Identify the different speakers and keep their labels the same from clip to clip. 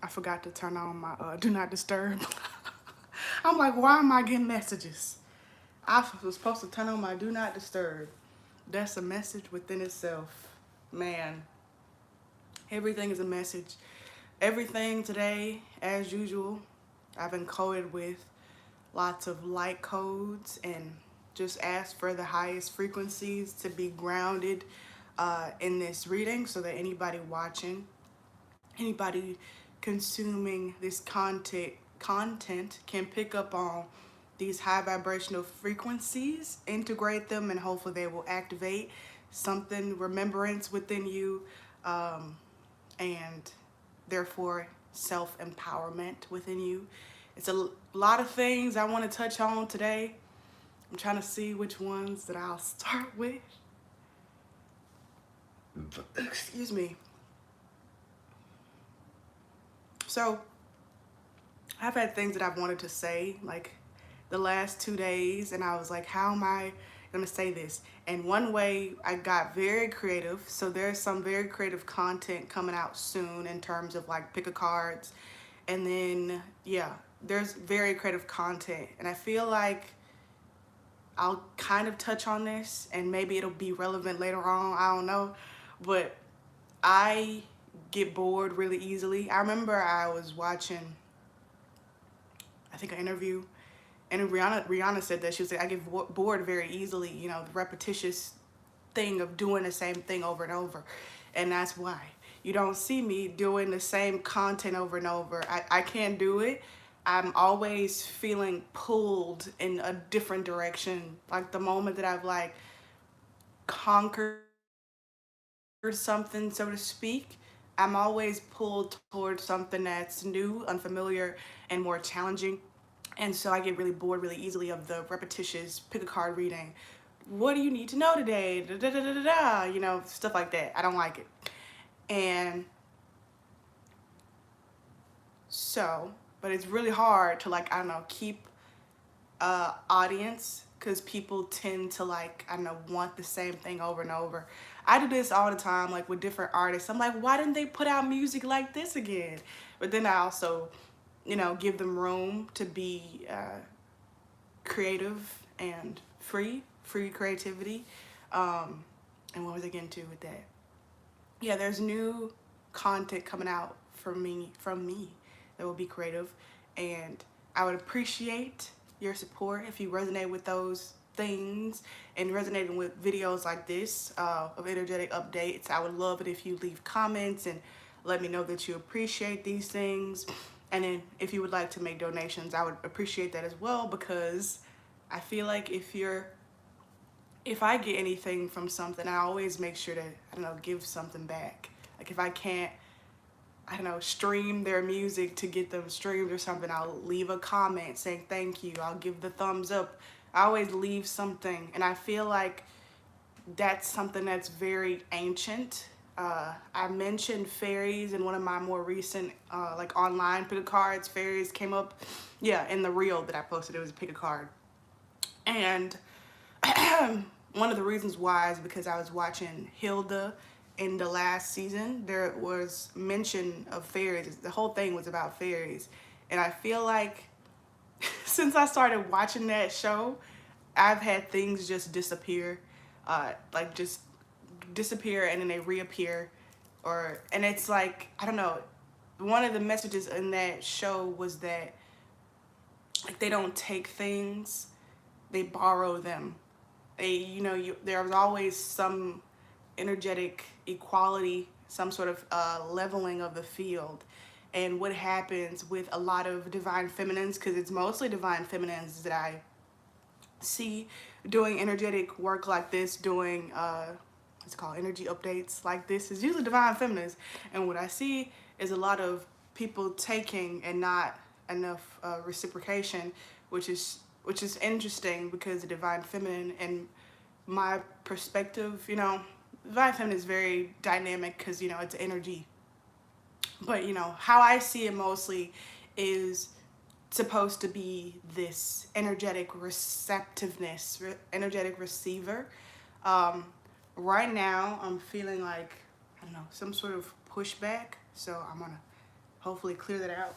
Speaker 1: I forgot to turn on my do not disturb. I'm like, why am I getting messages? I was supposed to turn on my do not disturb. That's a message within itself. Man, everything is a message. Everything today, as usual, I've encoded with lots of light codes and just ask for the highest frequencies to be grounded in this reading so that anybody watching, anybody consuming this content can pick up on these high vibrational frequencies, integrate them, and hopefully they will activate something, remembrance within you, and therefore self-empowerment within you. It's a lot of things I want to touch on today. I'm trying to see which ones that I'll start with. Excuse me. So I've had things that I've wanted to say like the last 2 days, and I was like, how am I gonna say this? And one way I got very creative, so there's some very creative content coming out soon in terms of like pick a cards, and then yeah, there's very creative content, and I feel like I'll kind of touch on this and maybe it'll be relevant later on, I don't know, but I get bored really easily. I remember I was watching, I think, an interview, and Rihanna said that she was like, I get bored very easily, you know, the repetitious thing of doing the same thing over and over. And that's why you don't see me doing the same content over and over. I can't do it. I'm always feeling pulled in a different direction. Like the moment that I've like conquered something, so to speak, I'm always pulled towards something that's new, unfamiliar, and more challenging. And so I get really bored really easily of the repetitious pick a card reading. What do you need to know today? Da, da, da, da, da, da. You know, stuff like that. I don't like it. And so, but it's really hard to like, I don't know, keep audience because people tend to like, I don't know, want the same thing over and over. I do this all the time, like with different artists. I'm like, why didn't they put out music like this again? But then I also, you know, give them room to be creative and free creativity. And what was I getting to with that? Yeah, there's new content coming out from me that will be creative, and I would appreciate your support if you resonate with those things and resonating with videos like this of energetic updates. I would love it if you leave comments and let me know that you appreciate these things. And then if you would like to make donations, I would appreciate that as well, because I feel like if I get anything from something, I always make sure to, I don't know, give something back. Like if I can't, I don't know, stream their music to get them streamed or something, I'll leave a comment saying thank you. I'll give the thumbs up. I always leave something. And I feel like that's something that's very ancient. I mentioned fairies in one of my more recent like online pick a cards. Fairies came up, yeah, in the reel that I posted. It was a pick a card. And one of the reasons why is because I was watching Hilda in the last season. There was mention of fairies. The whole thing was about fairies. And I feel like since I started watching that show, I've had things just disappear. Like just disappear and then they reappear. And it's like, I don't know, one of the messages in that show was that like they don't take things, they borrow them. They, you know, there was always some energetic equality, some sort of leveling of the field. And what happens with a lot of divine feminines, because it's mostly divine feminines that I see doing energetic work like this, doing what's it called, energy updates like this, is usually divine feminines. And what I see is a lot of people taking and not enough reciprocation, which is interesting, because the divine feminine, and my perspective, you know, divine feminine is very dynamic because, you know, it's energy. But, you know, how I see it mostly is supposed to be this energetic receptiveness, energetic receiver. Right now, I'm feeling like, I don't know, some sort of pushback. So I'm gonna hopefully clear that out.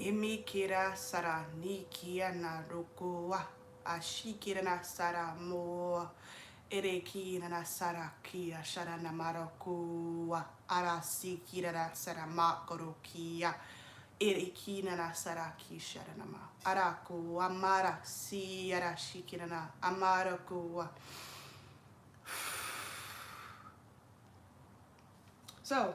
Speaker 1: Imikira sara nikia na rokoa. Ashikira na sara moa. Ereki na sara kia shara na marakoa. Arasikira na sara makorokia. Ereki na sara ki shara na ma. Arako amara si arashikira na amarakoa. So,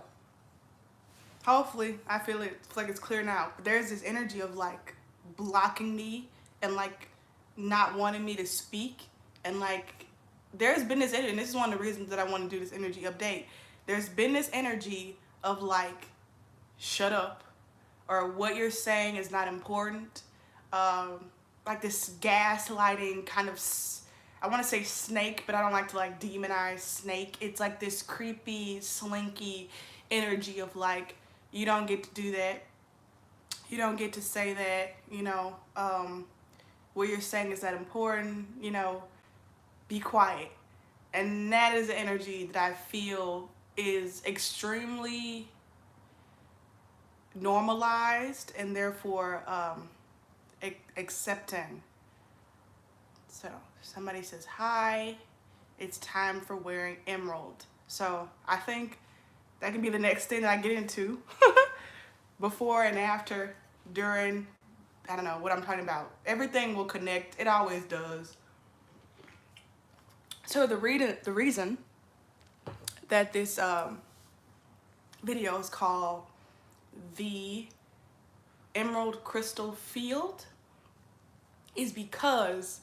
Speaker 1: hopefully, I feel like it's clear now. But there's this energy of like blocking me and like not wanting me to speak. And like, there's been this energy, and this is one of the reasons that I want to do this energy update. There's been this energy of like, shut up, or what you're saying is not important. Like this gaslighting kind of, I want to say snake, but I don't like to like demonize snake. It's like this creepy, slinky energy of like, you don't get to do that. You don't get to say that, you know, what you're saying is that important, you know, be quiet. And that is the energy that I feel is extremely normalized and therefore accepting. So somebody says, hi, it's time for wearing emerald. So I think that can be the next thing that I get into. Before and after, during, I don't know what I'm talking about. Everything will connect. It always does. So the reason that this video is called the Emerald Crystal Field is because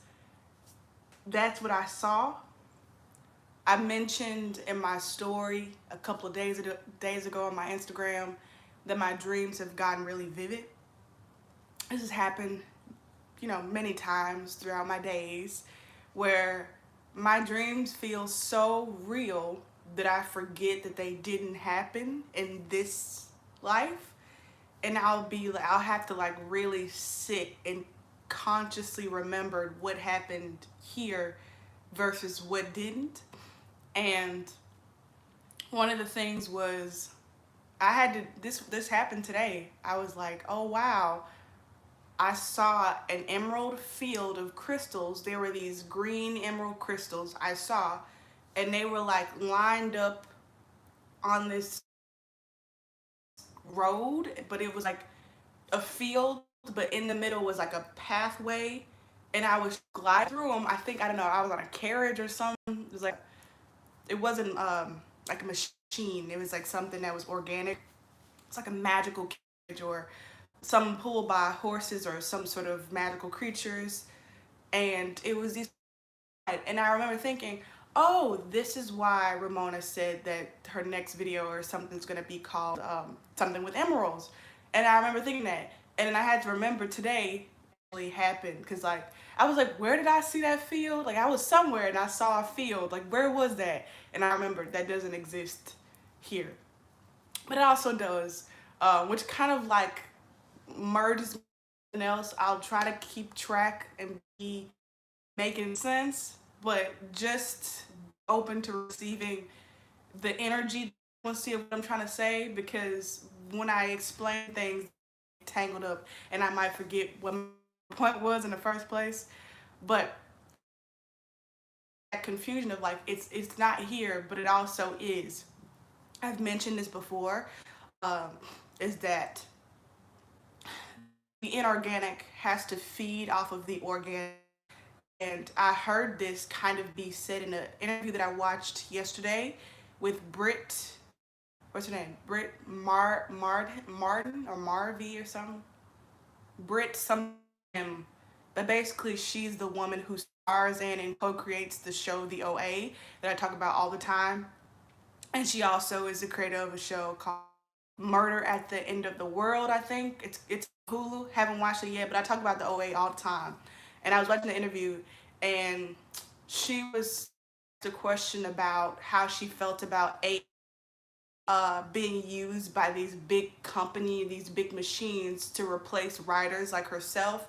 Speaker 1: that's what I saw. I mentioned in my story a couple of days ago on my Instagram that my dreams have gotten really vivid. This has happened, you know, many times throughout my days where my dreams feel so real that I forget that they didn't happen in this life. And I'll have to like really sit and consciously remember what happened here versus what didn't. And one of the things was I had to, this happened today. I was like, oh wow, I saw an emerald field of crystals. There were these green emerald crystals I saw, and they were like lined up on this road, but it was like a field, but in the middle was like a pathway, and I was gliding through them. I think, I don't know, I was on a carriage or something. It was like, it wasn't like a machine. It was like something that was organic. It's like a magical carriage or some pulled by horses or some sort of magical creatures. And it was these, and I remember thinking, oh, this is why Ramona said that her next video or something's gonna be called something with emeralds. And I remember thinking that, and then I had to remember today it really happened, because like I was like, where did I see that field? Like I was somewhere and I saw a field, like where was that? And I remembered that doesn't exist here, but it also does, which kind of like merges something else. I'll try to keep track and be making sense, but just open to receiving the energy. Want to see what I'm trying to say, because when I explain things tangled up and I might forget what my point was in the first place. But that confusion of like it's not here, but it also is. I've mentioned this before, is that the inorganic has to feed off of the organic. And I heard this kind of be said in an interview that I watched yesterday with Britt, what's her name? Britt Martin or Marvy or something. Britt something. But basically she's the woman who stars in and co-creates the show The OA that I talk about all the time. And she also is the creator of a show called Murder at the End of the World, I think. It's Hulu. Haven't watched it yet, but I talk about the OA all the time. And I was watching the interview, and she was asked a question about how she felt about being used by these big company, these big machines to replace writers like herself,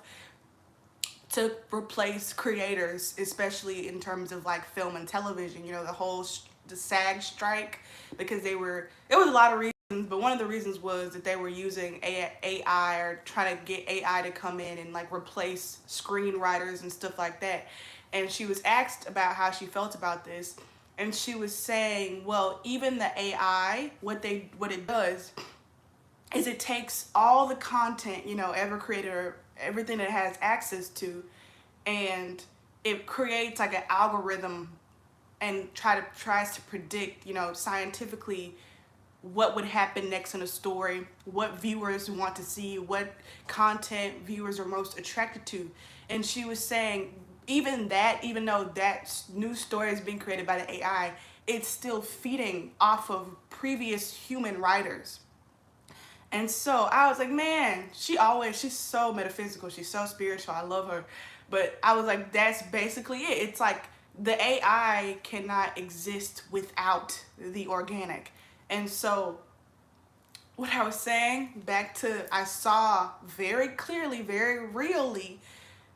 Speaker 1: to replace creators, especially in terms of like film and television. You know, the SAG strike, because it was a lot of reasons, but one of the reasons was that they were using AI, or trying to get AI to come in and like replace screenwriters and stuff like that. And she was asked about how she felt about this, and she was saying, well, even the AI, what it does is it takes all the content, you know, ever created, or everything it has access to, and it creates like an algorithm, and tries to predict, you know, scientifically what would happen next in a story, what viewers want to see, what content viewers are most attracted to. And she was saying, even though that new story is being created by the AI, it's still feeding off of previous human writers. And so I was like, man, she's so metaphysical. She's so spiritual. I love her. But I was like, that's basically it. It's like the AI cannot exist without the organic. And so what I was saying, back to, I saw very clearly, very really,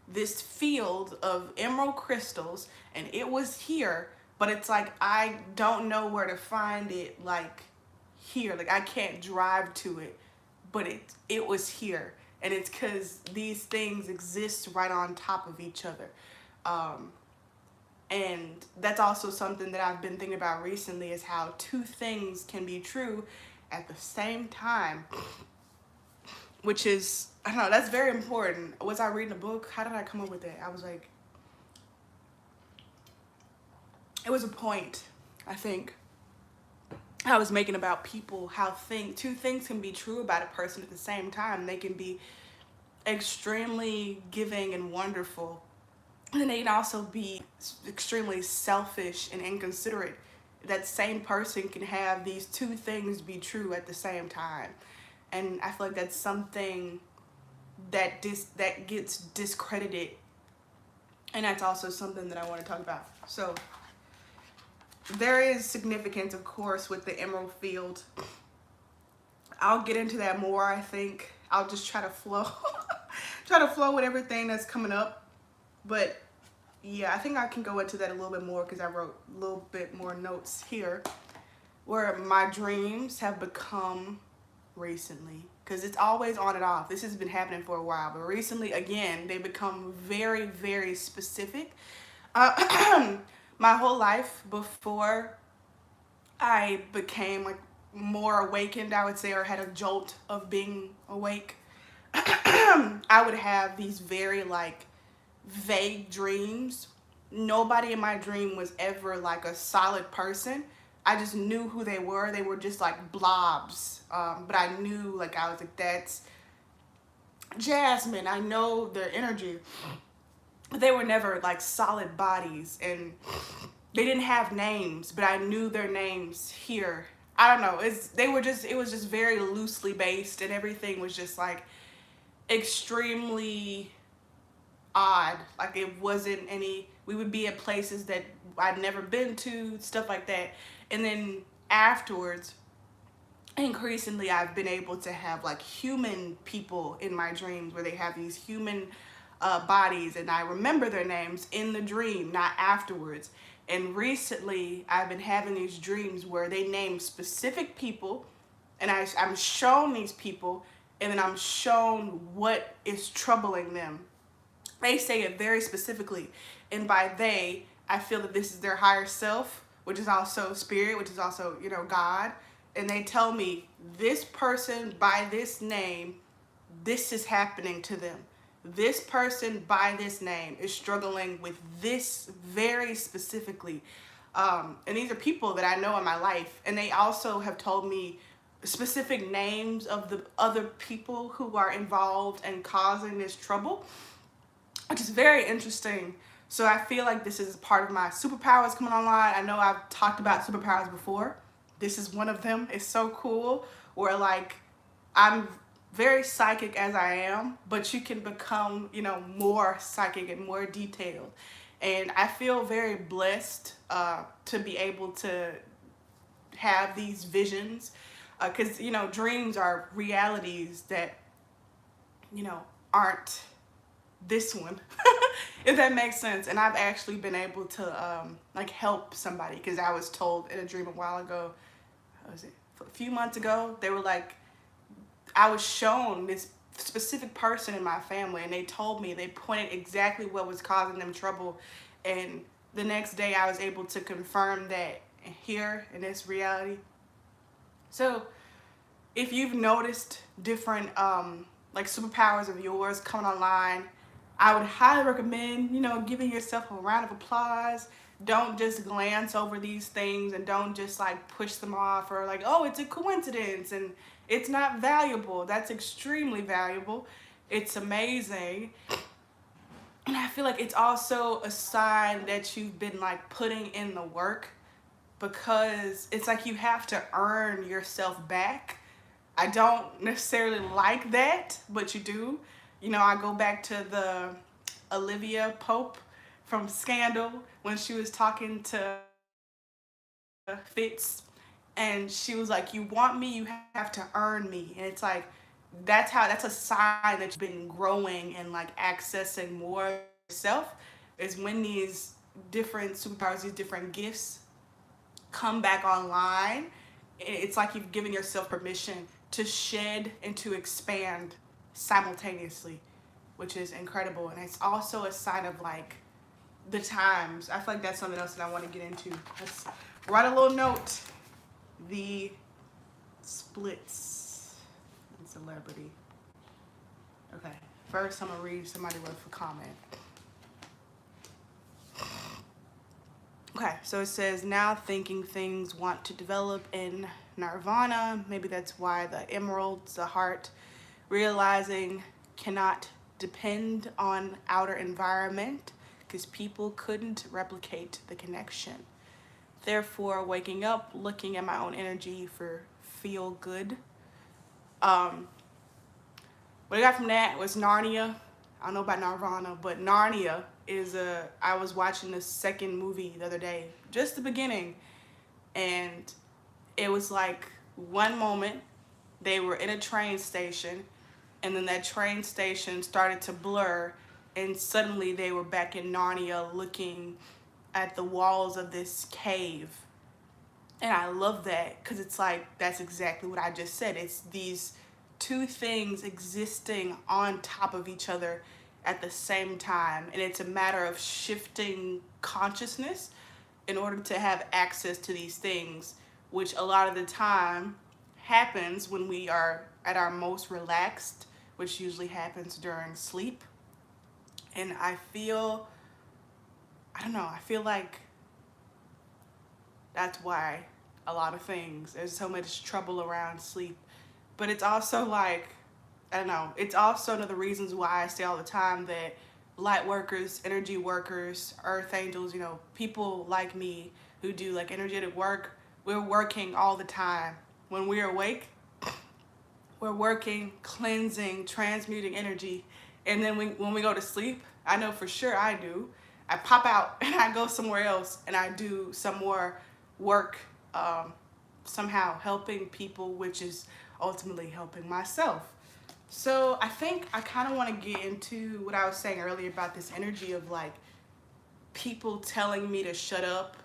Speaker 1: this field of emerald crystals, and it was here, but it's like I don't know where to find it, like here. Like I can't drive to it, but it was here. And it's because these things exist right on top of each other. Um, and that's also something that I've been thinking about recently, is how two things can be true at the same time, which is, I don't know, that's very important. Was I reading a book? How did I come up with that? I was like, it was a point, I think, I was making about people, how two things can be true about a person at the same time. They can be extremely giving and wonderful, and then they can also be extremely selfish and inconsiderate. That same person can have these two things be true at the same time. And I feel like that's something that gets discredited, and that's also something that I want to talk about. So there is significance, of course, with the emerald field. I'll get into that more. I think I'll just try to flow try to flow with everything that's coming up. But yeah, I think I can go into that a little bit more, because I wrote a little bit more notes here, where my dreams have become recently, because it's always on and off. This has been happening for a while, but recently, again, they become very, very specific. My whole life before I became like more awakened, I would say, or had a jolt of being awake, I would have these very like vague dreams. Nobody in my dream was ever like a solid person. I just knew who they were. They were just like blobs. But I knew, like, I was like, that's Jasmine. I know their energy. But they were never like solid bodies, and they didn't have names, but I knew their names here. I don't know. It was just very loosely based, and everything was just like extremely odd. Like it wasn't any, we would be at places that I'd never been to, stuff like that. And then afterwards, increasingly, I've been able to have like human people in my dreams, where they have these human bodies, and I remember their names in the dream, not afterwards. And recently, I've been having these dreams where they name specific people, and I'm shown these people, and then I'm shown what is troubling them. They say it very specifically, and by they, I feel that this is their higher self, which is also spirit, which is also, you know, God. And they tell me, this person by this name, this is happening to them. This person by this name is struggling with this very specifically. And these are people that I know in my life. And they also have told me specific names of the other people who are involved and causing this trouble, which is very interesting. So I feel like this is part of my superpowers coming online. I know I've talked about superpowers before, this is one of them. It's so cool where like I'm very psychic as I am, but you can become, you know, more psychic and more detailed. And I feel very blessed to be able to have these visions because, you know, dreams are realities that, you know, aren't this one, if that makes sense. And I've actually been able to like help somebody because I was told in a dream a while ago, what was it, a few months ago, they were like, I was shown this specific person in my family and they told me, they pointed exactly what was causing them trouble. And the next day I was able to confirm that here in this reality. So if you've noticed different like superpowers of yours coming online, I would highly recommend, you know, giving yourself a round of applause. Don't just glance over these things and don't just like push them off or like, oh, it's a coincidence and it's not valuable. That's extremely valuable. It's amazing. And I feel like it's also a sign that you've been like putting in the work because it's like you have to earn yourself back. I don't necessarily like that, but you do. You know, I go back to the Olivia Pope from Scandal when she was talking to Fitz and she was like, you want me, you have to earn me. And it's like, that's a sign that you've been growing and like accessing more yourself is when these different superpowers, these different gifts come back online. It's like you've given yourself permission to shed and to expand simultaneously, which is incredible. And it's also a sign of like the times. I feel like that's something else that I want to get into. Let's write a little note. The splits in celebrity. Okay, first I'm gonna read somebody wrote for comment. Okay, so it says, now thinking things want to develop in nirvana. Maybe that's why the emeralds, the heart, realizing cannot depend on outer environment because people couldn't replicate the connection. Therefore, waking up, looking at my own energy for feel good. What I got from that was Narnia. I don't know about Nirvana, but Narnia is I was watching the second movie the other day, just the beginning, and it was like one moment they were in a train station, and then that train station started to blur, and suddenly they were back in Narnia looking at the walls of this cave. And I love that because it's like, that's exactly what I just said. It's these two things existing on top of each other at the same time. And it's a matter of shifting consciousness in order to have access to these things, which a lot of the time happens when we are at our most relaxed, which usually happens during sleep. And I feel like that's why a lot of things, there's so much trouble around sleep. But it's also like, I don't know, it's also one of the reasons why I say all the time that light workers, energy workers, earth angels, you know, people like me who do like energetic work, we're working all the time. When we're awake, we're working, cleansing, transmuting energy. And then when we go to sleep, I know for sure I do, I pop out and I go somewhere else and I do some more work, somehow helping people, which is ultimately helping myself. So I think I kind of want to get into what I was saying earlier about this energy of like people telling me to shut up.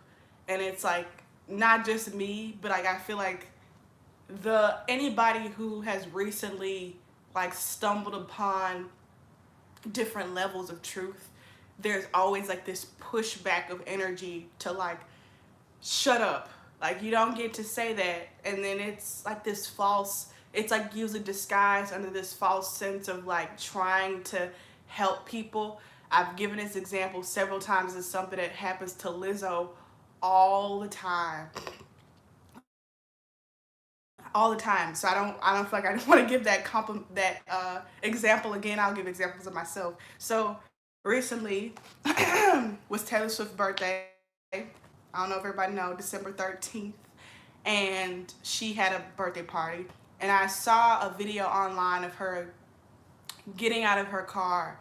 Speaker 1: And it's like not just me, but like I feel like anybody who has recently like stumbled upon different levels of truth, there's always like this pushback of energy to like shut up, like you don't get to say that. And then it's like this false, it's like usually disguised under this false sense of like trying to help people. I've given this example several times. It's something that happens to Lizzo all the time, all the time. So I don't feel like I want to give that example again. I'll give examples of myself. So recently was Taylor Swift's birthday. I don't know if everybody knows, December 13th. and she had a birthday party. And I saw a video online of her getting out of her car.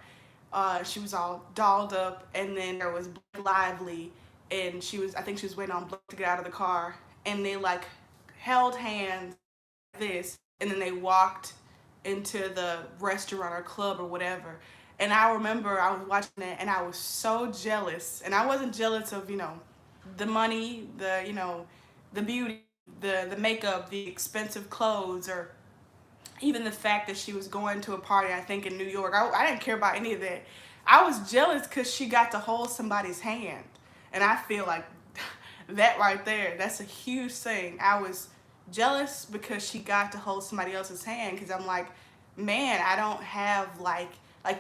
Speaker 1: She was all dolled up, and then there was Blake Lively, and I think she was waiting on Blake to get out of the car, and they like held hands like this, and then they walked into the restaurant or club or whatever. And I remember I was watching it, and I was so jealous. And I wasn't jealous of, the money, the beauty, the makeup, the expensive clothes, or even the fact that she was going to a party, I think in New York. I didn't care about any of that. I was jealous because she got to hold somebody's hand. And I feel like that right there, that's a huge thing. I was jealous because she got to hold somebody else's hand, because I'm like, man, I don't have like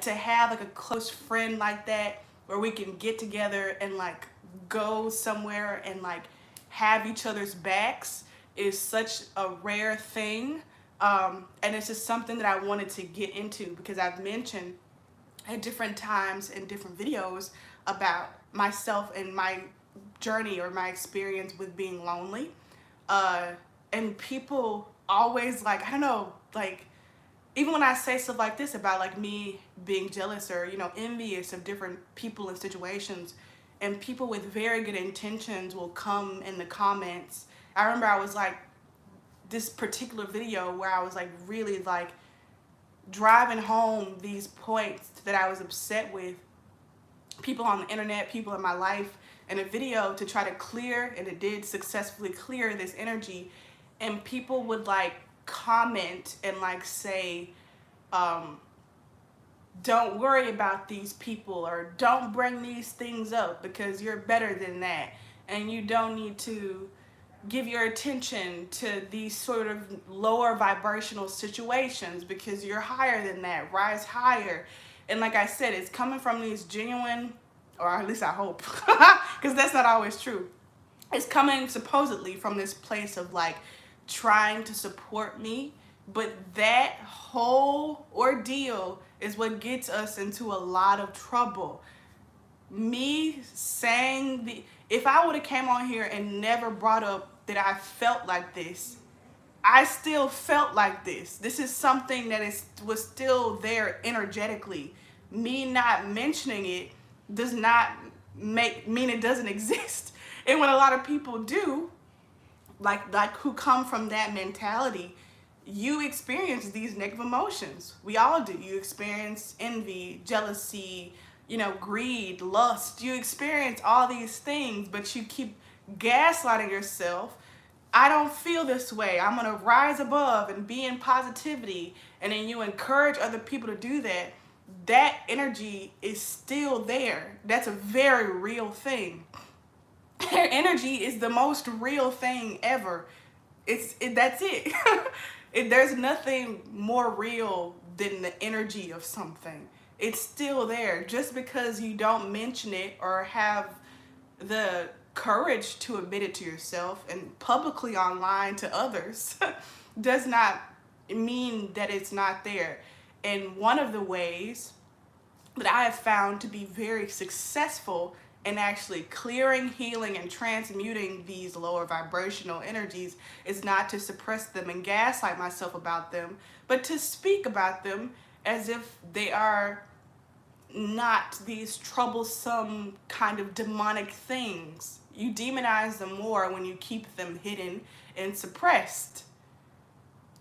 Speaker 1: to have like a close friend like that where we can get together and like go somewhere and like have each other's backs is such a rare thing. And it's just something that I wanted to get into, because I've mentioned at different times in different videos about myself and my journey or my experience with being lonely. And people always like, I don't know, like even when I say stuff like this about like me being jealous or, envious of different people and situations, and people with very good intentions will come in the comments. I remember I was like, this particular video where I was like really like driving home these points that I was upset with people on the internet, people in my life, in a video to try to clear, and it did successfully clear this energy. And people would like comment and like say, don't worry about these people, or don't bring these things up because you're better than that, and you don't need to give your attention to these sort of lower vibrational situations because you're higher than that. Rise higher. And like I said, it's coming from these genuine, or at least I hope, because that's not always true. It's coming supposedly from this place of like trying to support me, but that whole ordeal is what gets us into a lot of trouble. Me saying if I would have came on here and never brought up that I felt like this, I still felt like this. This is something that was still there energetically. Me not mentioning it does not mean it doesn't exist. And when a lot of people do, like who come from that mentality, you experience these negative emotions. We all do. You experience envy, jealousy, greed, lust. You experience all these things, but you keep gaslighting yourself. I don't feel this way. I'm going to rise above and be in positivity. And then you encourage other people to do that. That energy is still there. That's a very real thing. Their energy is the most real thing ever. That's it. There's nothing more real than the energy of something. It's still there. Just because you don't mention it or have the courage to admit it to yourself and publicly online to others does not mean that it's not there. And one of the ways that I have found to be very successful in actually clearing, healing, and transmuting these lower vibrational energies is not to suppress them and gaslight myself about them, but to speak about them as if they are not these troublesome kind of demonic things. You demonize them more when you keep them hidden and suppressed.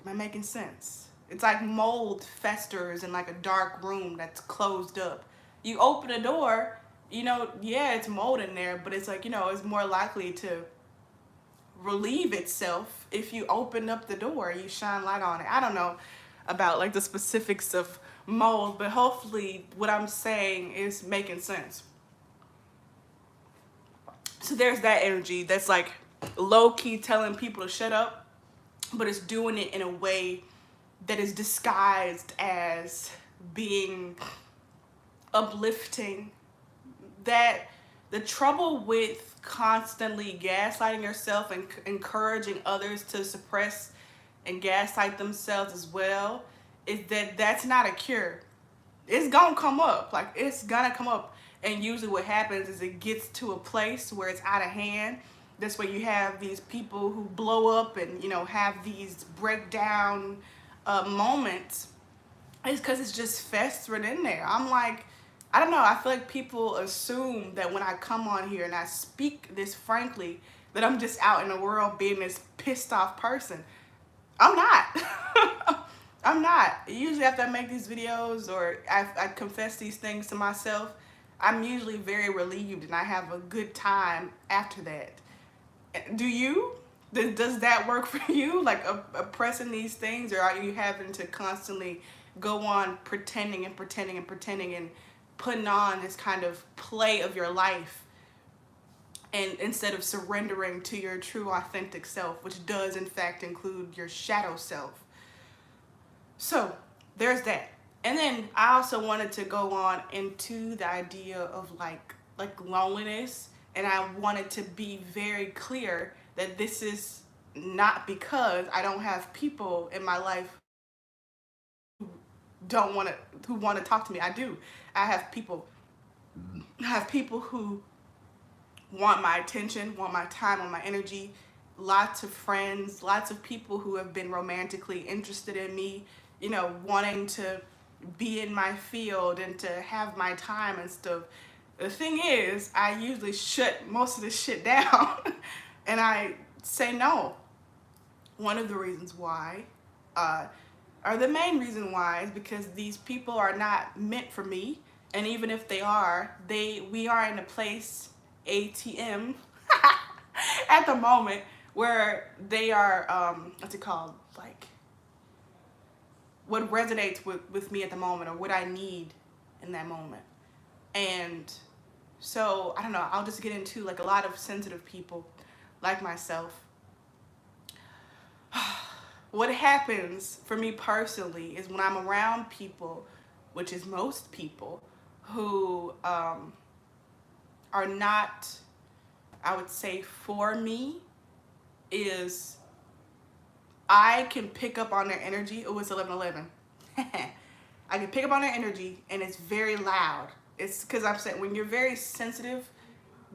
Speaker 1: Am I making sense? It's like mold festers in like a dark room that's closed up. You open a door, yeah, it's mold in there, but it's like, it's more likely to relieve itself if you open up the door, you shine light on it. I don't know about like the specifics of mold, but hopefully what I'm saying is making sense. So there's that energy that's like low-key telling people to shut up, but it's doing it in a way that is disguised as being uplifting. That the trouble with constantly gaslighting yourself and encouraging others to suppress and gaslight themselves as well is that that's not a cure. It's gonna come up. Like, it's gonna come up. And usually what happens is it gets to a place where it's out of hand, This way you have these people who blow up and, you know, have these breakdown moments. It's because it's just festering in there. I'm like, I don't know. I feel like people assume that when I come on here and I speak this frankly, that I'm just out in the world being this pissed off person. I'm not. I'm not. Usually after I make these videos or I confess these things to myself, I'm usually very relieved and I have a good time after that. Do you? Does that work for you? Like oppressing these things, or are you having to constantly go on pretending and pretending and pretending and putting on this kind of play of your life, and instead of surrendering to your true authentic self, which does in fact include your shadow self? So there's that. And then I also wanted to go on into the idea of like loneliness, and I wanted to be very clear that this is not because I don't have people in my life don't want to who want to talk to me. I do. I have people. I have people who want my attention, want my time, want my energy. Lots of friends, lots of people who have been romantically interested in me, you know, wanting to be in my field and to have my time and stuff. The thing is, I usually shut most of this shit down and I say no. One of the reasons why, or the main reason why, is because these people are not meant for me. And even if they are, we are in a place, ATM, at the moment where they are, what's it called? Like, what resonates with me at the moment or what I need in that moment. And so, I don't know, I'll just get into like a lot of sensitive people like myself. What happens for me personally is when I'm around people, which is most people, who are not, I would say, for me, is I can pick up on their energy. Oh, it's 11:11. I can pick up on their energy, and it's very loud. It's because I'm saying when you're very sensitive,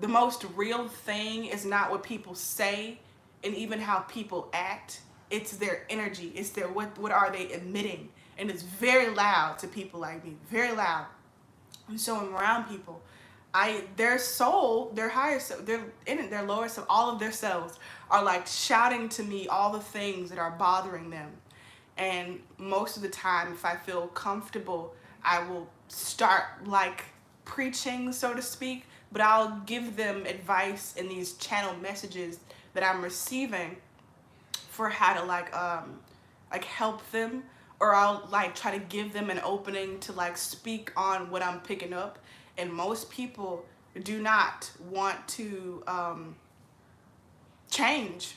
Speaker 1: the most real thing is not what people say and even how people act. It's their energy. It's their what are they emitting, and it's very loud to people like me. Very loud. And so I'm around people, their soul, their higher self, their lower self, all of their selves are like shouting to me all the things that are bothering them. And most of the time, if I feel comfortable, I will start like preaching, so to speak, but I'll give them advice in these channel messages that I'm receiving for how to like help them, or I'll like try to give them an opening to like speak on what I'm picking up. And most people do not want to change.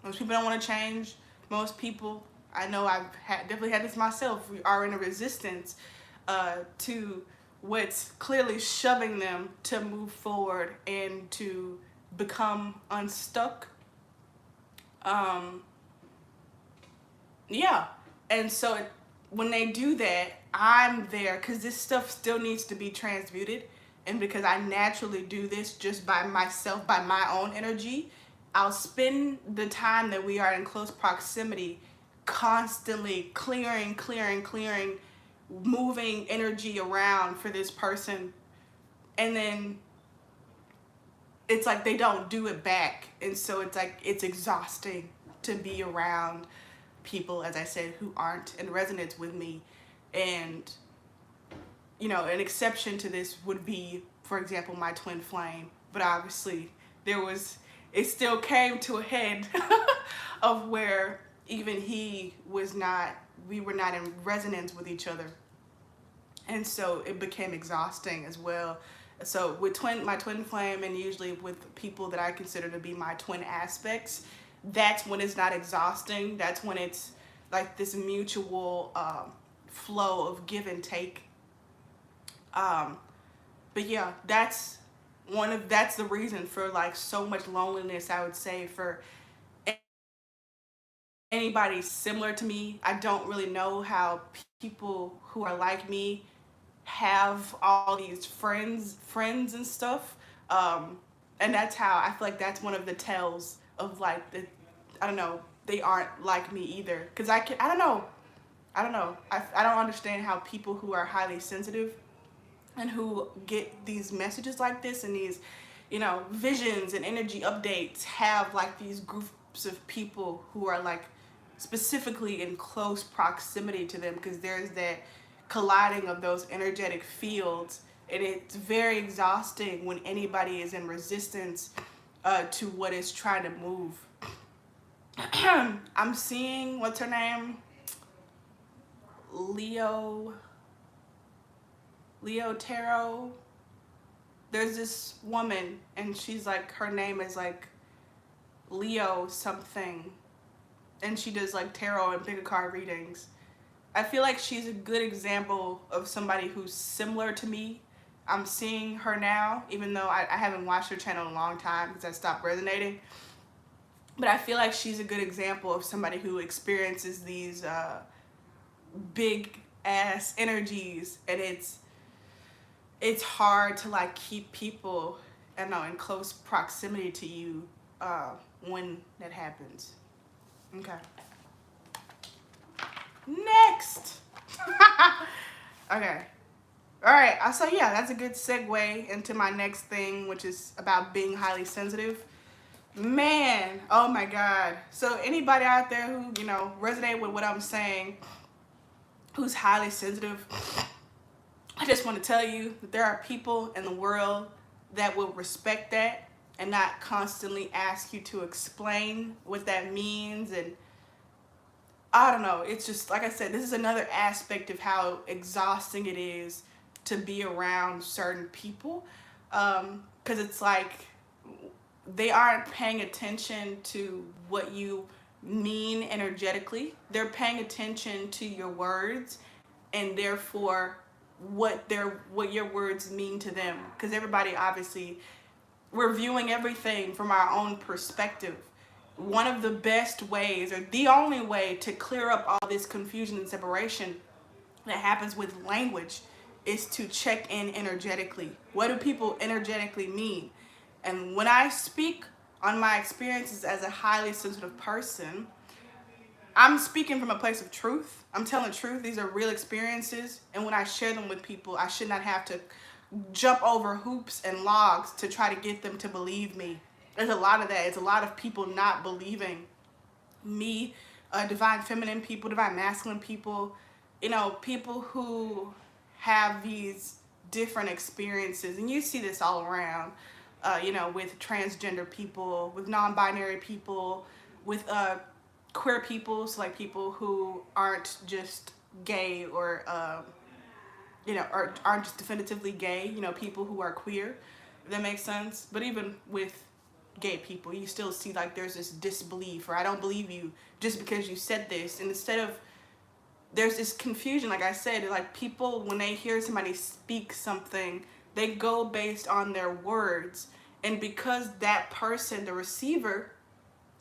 Speaker 1: Most people don't want to change. Most people, I know definitely had this myself, we are in a resistance to what's clearly shoving them to move forward and to become unstuck. Yeah. And so when they do that, I'm there because this stuff still needs to be transmuted. And because I naturally do this just by myself, by my own energy, I'll spend the time that we are in close proximity constantly clearing, moving energy around for this person. And then it's like they don't do it back. And so it's like it's exhausting to be around people, as I said, who aren't in resonance with me. And, you know, an exception to this would be, for example, my twin flame. But obviously, it still came to a head of where even we were not in resonance with each other. And so it became exhausting as well. So with my twin flame, and usually with people that I consider to be my twin aspects, that's when it's not exhausting. That's when it's like this mutual flow of give and take. But yeah, that's the reason for like so much loneliness, I would say, for anybody similar to me. I don't really know how people who are like me have all these friends and stuff. And that's how I feel like that's one of the tells of like the, I don't know, they aren't like me either. Cause I don't know. I don't understand how people who are highly sensitive and who get these messages like this and these, visions and energy updates have like these groups of people who are like specifically in close proximity to them, because there's that colliding of those energetic fields, and it's very exhausting when anybody is in resistance to what is trying to move. I'm seeing, what's her name? Leo Tarot. There's this woman, and she's like, her name is like Leo something, and she does like tarot and pick a card readings. I feel like she's a good example of somebody who's similar to me. I'm seeing her now, even though I haven't watched her channel in a long time because I stopped resonating. But I feel like she's a good example of somebody who experiences these big ass energies, and it's hard to like keep people, I don't know, in close proximity to you when that happens. Okay. Next. Okay. All right. So yeah, that's a good segue into my next thing, which is about being highly sensitive. Man, oh my God. So anybody out there who, resonate with what I'm saying, who's highly sensitive, I just want to tell you that there are people in the world that will respect that and not constantly ask you to explain what that means. And I don't know, it's just, like I said, this is another aspect of how exhausting it is to be around certain people. Because it's like they aren't paying attention to what you mean energetically. They're paying attention to your words, and therefore what your words mean to them. Because everybody, obviously, we're viewing everything from our own perspective. One of the best ways, or the only way, to clear up all this confusion and separation that happens with language is to check in energetically. What do people energetically mean? And when I speak on my experiences as a highly sensitive person, I'm speaking from a place of truth. I'm telling the truth. These are real experiences. And when I share them with people, I should not have to jump over hoops and logs to try to get them to believe me. There's a lot of that. It's a lot of people not believing me, divine feminine people, divine masculine people, people who have these different experiences. And you see this all around, with transgender people, with non-binary people, with queer people, so like people who aren't just gay or, or aren't just definitively gay, people who are queer, if that makes sense. But even with gay people, you still see like there's this disbelief, or I don't believe you just because you said this. And instead of, there's this confusion, like I said, like people, when they hear somebody speak something, they go based on their words. And because that person, the receiver,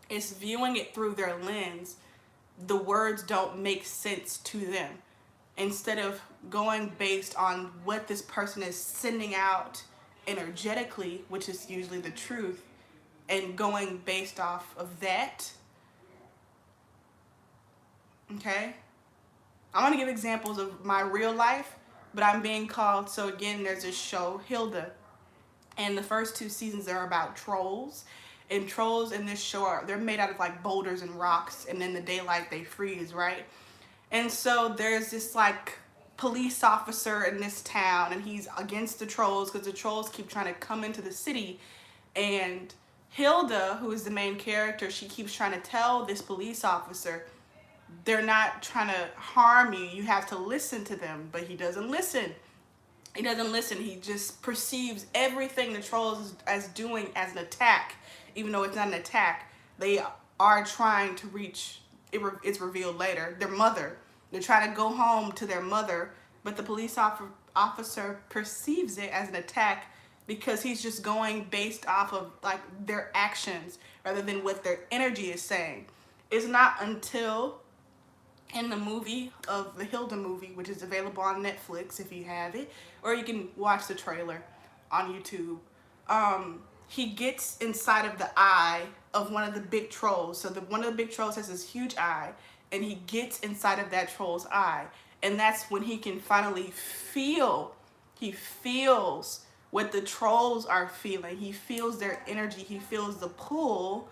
Speaker 1: is viewing it through their lens, the words don't make sense to them. Instead of going based on what this person is sending out energetically, which is usually the truth, and going based off of that. Okay? I want to give examples of my real life, but I'm being called, so again, there's this show, Hilda, and the first 2 seasons are about trolls. And trolls in this show, they're made out of like boulders and rocks, and in the daylight they freeze, right? And so there's this like police officer in this town, and he's against the trolls because the trolls keep trying to come into the city. And Hilda, who is the main character, she keeps trying to tell this police officer, they're not trying to harm you, you have to listen to them. But he doesn't listen. He doesn't listen. He just perceives everything the trolls as doing as an attack, even though it's not an attack. They are trying to reach, it's revealed later, their mother. They're trying to go home to their mother, but the police officer perceives it as an attack because he's just going based off of like their actions rather than what their energy is saying. It's not until in the movie of the Hilda movie, which is available on Netflix if you have it, or you can watch the trailer on YouTube. he gets inside of the eye of one of the big trolls. So one of the big trolls has this huge eye, and he gets inside of that troll's eye, and that's when he can finally feel. He feels what the trolls are feeling. He feels their energy. He feels the pull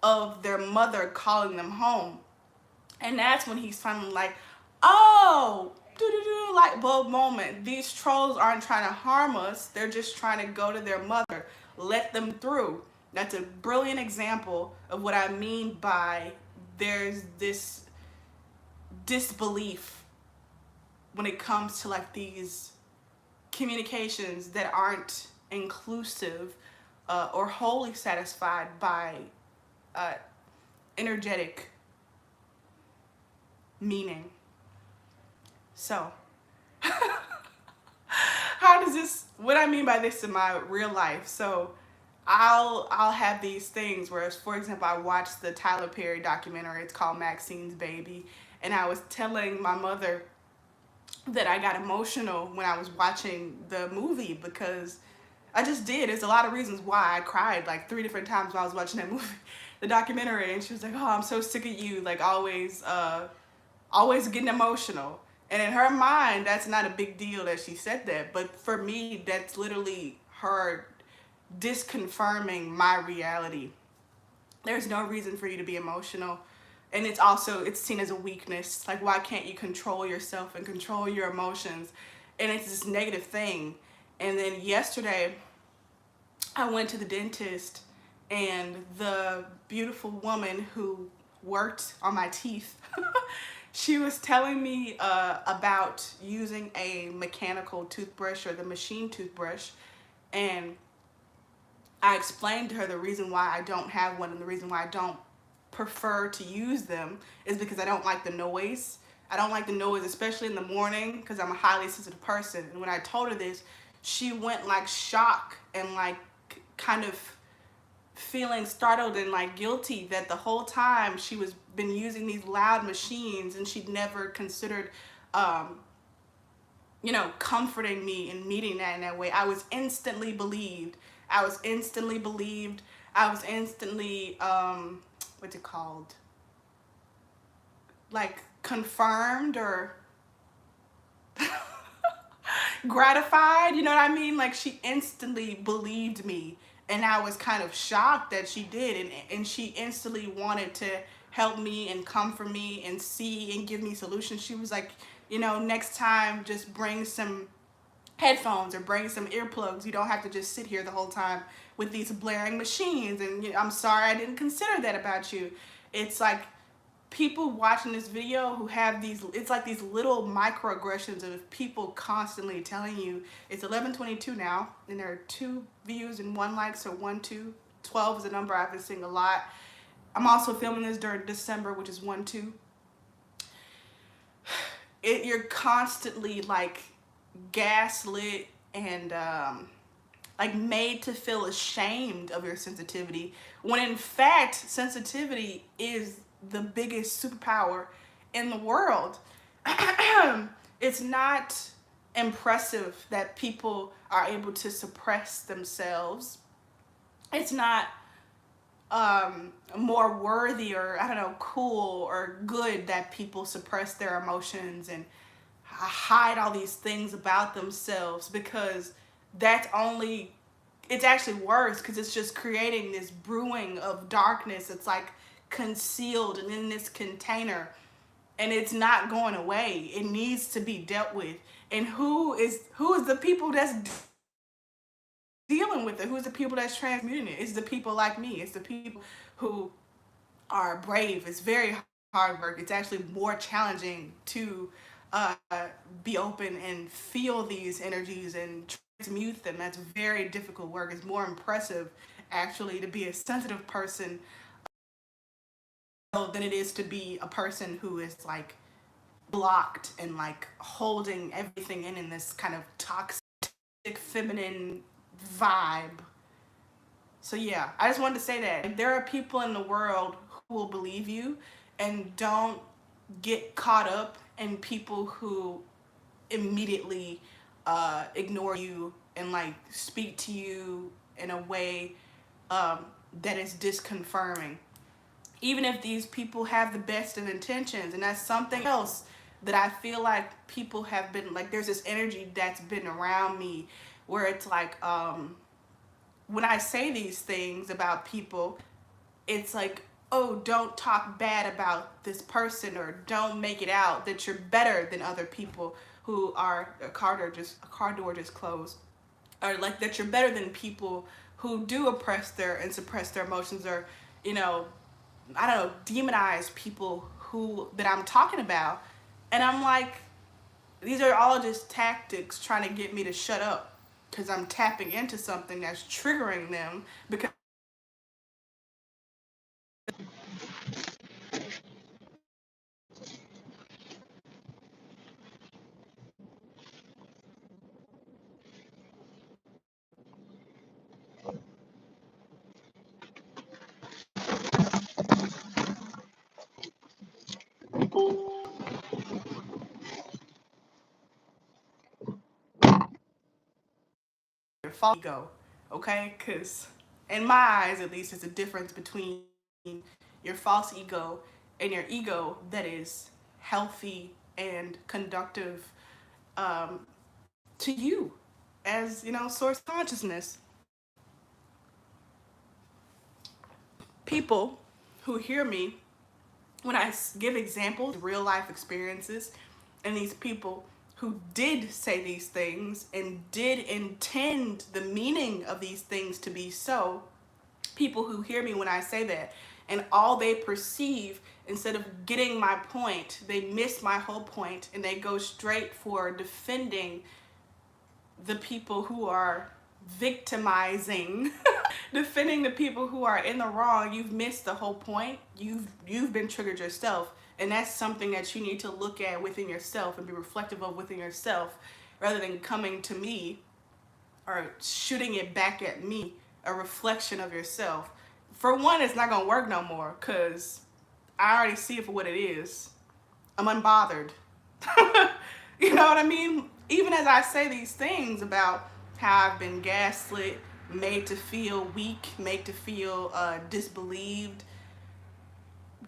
Speaker 1: of their mother calling them home. And that's when he's finally like, oh, light bulb moment. These trolls aren't trying to harm us. They're just trying to go to their mother. Let them through. That's a brilliant example of what I mean by there's this disbelief when it comes to like these communications that aren't inclusive or wholly satisfied by energetic meaning. So, how does this, what I mean by this in my real life? So, I'll have these things where, for example, I watched the Tyler Perry documentary. It's called Maxine's Baby, and I was telling my mother that I got emotional when I was watching the movie because I just did. There's a lot of reasons why I cried like 3 different times while I was watching that movie, the documentary, and she was like, "Oh, I'm so sick of you, like always getting emotional." And in her mind, that's not a big deal that she said that, but for me, that's literally her disconfirming my reality. There's no reason for you to be emotional. And it's also, it's seen as a weakness. Like, why can't you control yourself and control your emotions? And it's this negative thing. And then yesterday, I went to the dentist, and the beautiful woman who worked on my teeth, she was telling me about using a mechanical toothbrush or the machine toothbrush. And I explained to her the reason why I don't have one, and the reason why I don't prefer to use them is because I don't like the noise. I don't like the noise, especially in the morning, because I'm a highly sensitive person. And when I told her this, she went like shock and like kind of feeling startled and like guilty that the whole time she was been using these loud machines, and she'd never considered comforting me and meeting that in that way. I was instantly believed. I was instantly believed. I was instantly what's it called? Like confirmed or gratified, you know what I mean? Like she instantly believed me, and I was kind of shocked that she did, and she instantly wanted to help me and comfort me and see and give me solutions. She was like, next time just bring some headphones or bring some earplugs. You don't have to just sit here the whole time with these blaring machines. And I'm sorry I didn't consider that about you. It's like people watching this video who have these, it's like these little microaggressions of people constantly telling you, it's 11:22 now, and there are 2 views and 1 like, so 1, 2, 12 is a number I've been seeing a lot. I'm also filming this during December, which is 1, 2. You're constantly like gaslit and like made to feel ashamed of your sensitivity, when in fact sensitivity is the biggest superpower in the world. It's not impressive that people are able to suppress themselves. It's not more worthy or, I don't know, cool or good that people suppress their emotions and hide all these things about themselves, because it's actually worse, because it's just creating this brewing of darkness. It's like concealed and in this container, and it's not going away. It needs to be dealt with. And who is the people that's dealing with it? Who's the people that's transmuting it? It's the people like me. It's the people who are brave. It's very hard work. It's actually more challenging to be open and feel these energies and transmute them. That's very difficult work. It's more impressive actually to be a sensitive person than it is to be a person who is like blocked and like holding everything in this kind of toxic feminine vibe. So yeah, I just wanted to say that there are people in the world who will believe you, and don't get caught up in people who immediately ignore you and like speak to you in a way that is disconfirming. Even if these people have the best of intentions, and that's something else that I feel like people have been like, there's this energy that's been around me where it's like, when I say these things about people, it's like, oh, don't talk bad about this person, or don't make it out that you're better than other people who are a car door just closed, or like that you're better than people who do oppress their and suppress their emotions, or you know, I don't know, demonize people who that I'm talking about. And I'm like, these are all just tactics trying to get me to shut up because I'm tapping into something that's triggering them because your false ego, okay? Because in my eyes, at least, there's a difference between your false ego and your ego that is healthy and conductive, um, to you as, source consciousness. People who hear me when I give examples, real life experiences, and these people who did say these things and did intend the meaning of these things to be so, people who hear me when I say that, and all they perceive, instead of getting my point, they miss my whole point and they go straight for defending the people who are victimizing. Defending the people who are in the wrong. You've missed the whole point. You've been triggered yourself, and that's something that you need to look at within yourself and be reflective of within yourself, rather than coming to me or shooting it back at me, a reflection of yourself. For one, it's not gonna work no more because I already see it for what it is. I'm unbothered. You know what I mean? Even as I say these things about how I've been gaslit, made to feel weak, made to feel disbelieved,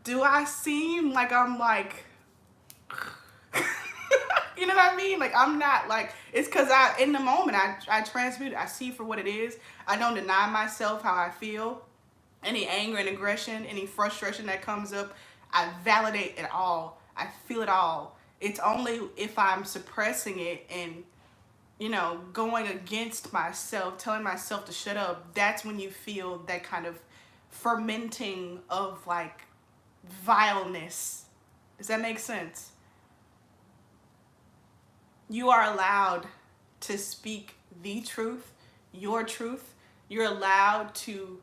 Speaker 1: do I seem like I'm like, you know what I mean? Like, I'm not like, it's because in the moment, I transmute it. I see for what it is. I don't deny myself how I feel. Any anger and aggression, any frustration that comes up, I validate it all. I feel it all. It's only if I'm suppressing it and, going against myself, telling myself to shut up, that's when you feel that kind of fermenting of like vileness. Does that make sense? You are allowed to speak the truth, your truth. You're allowed to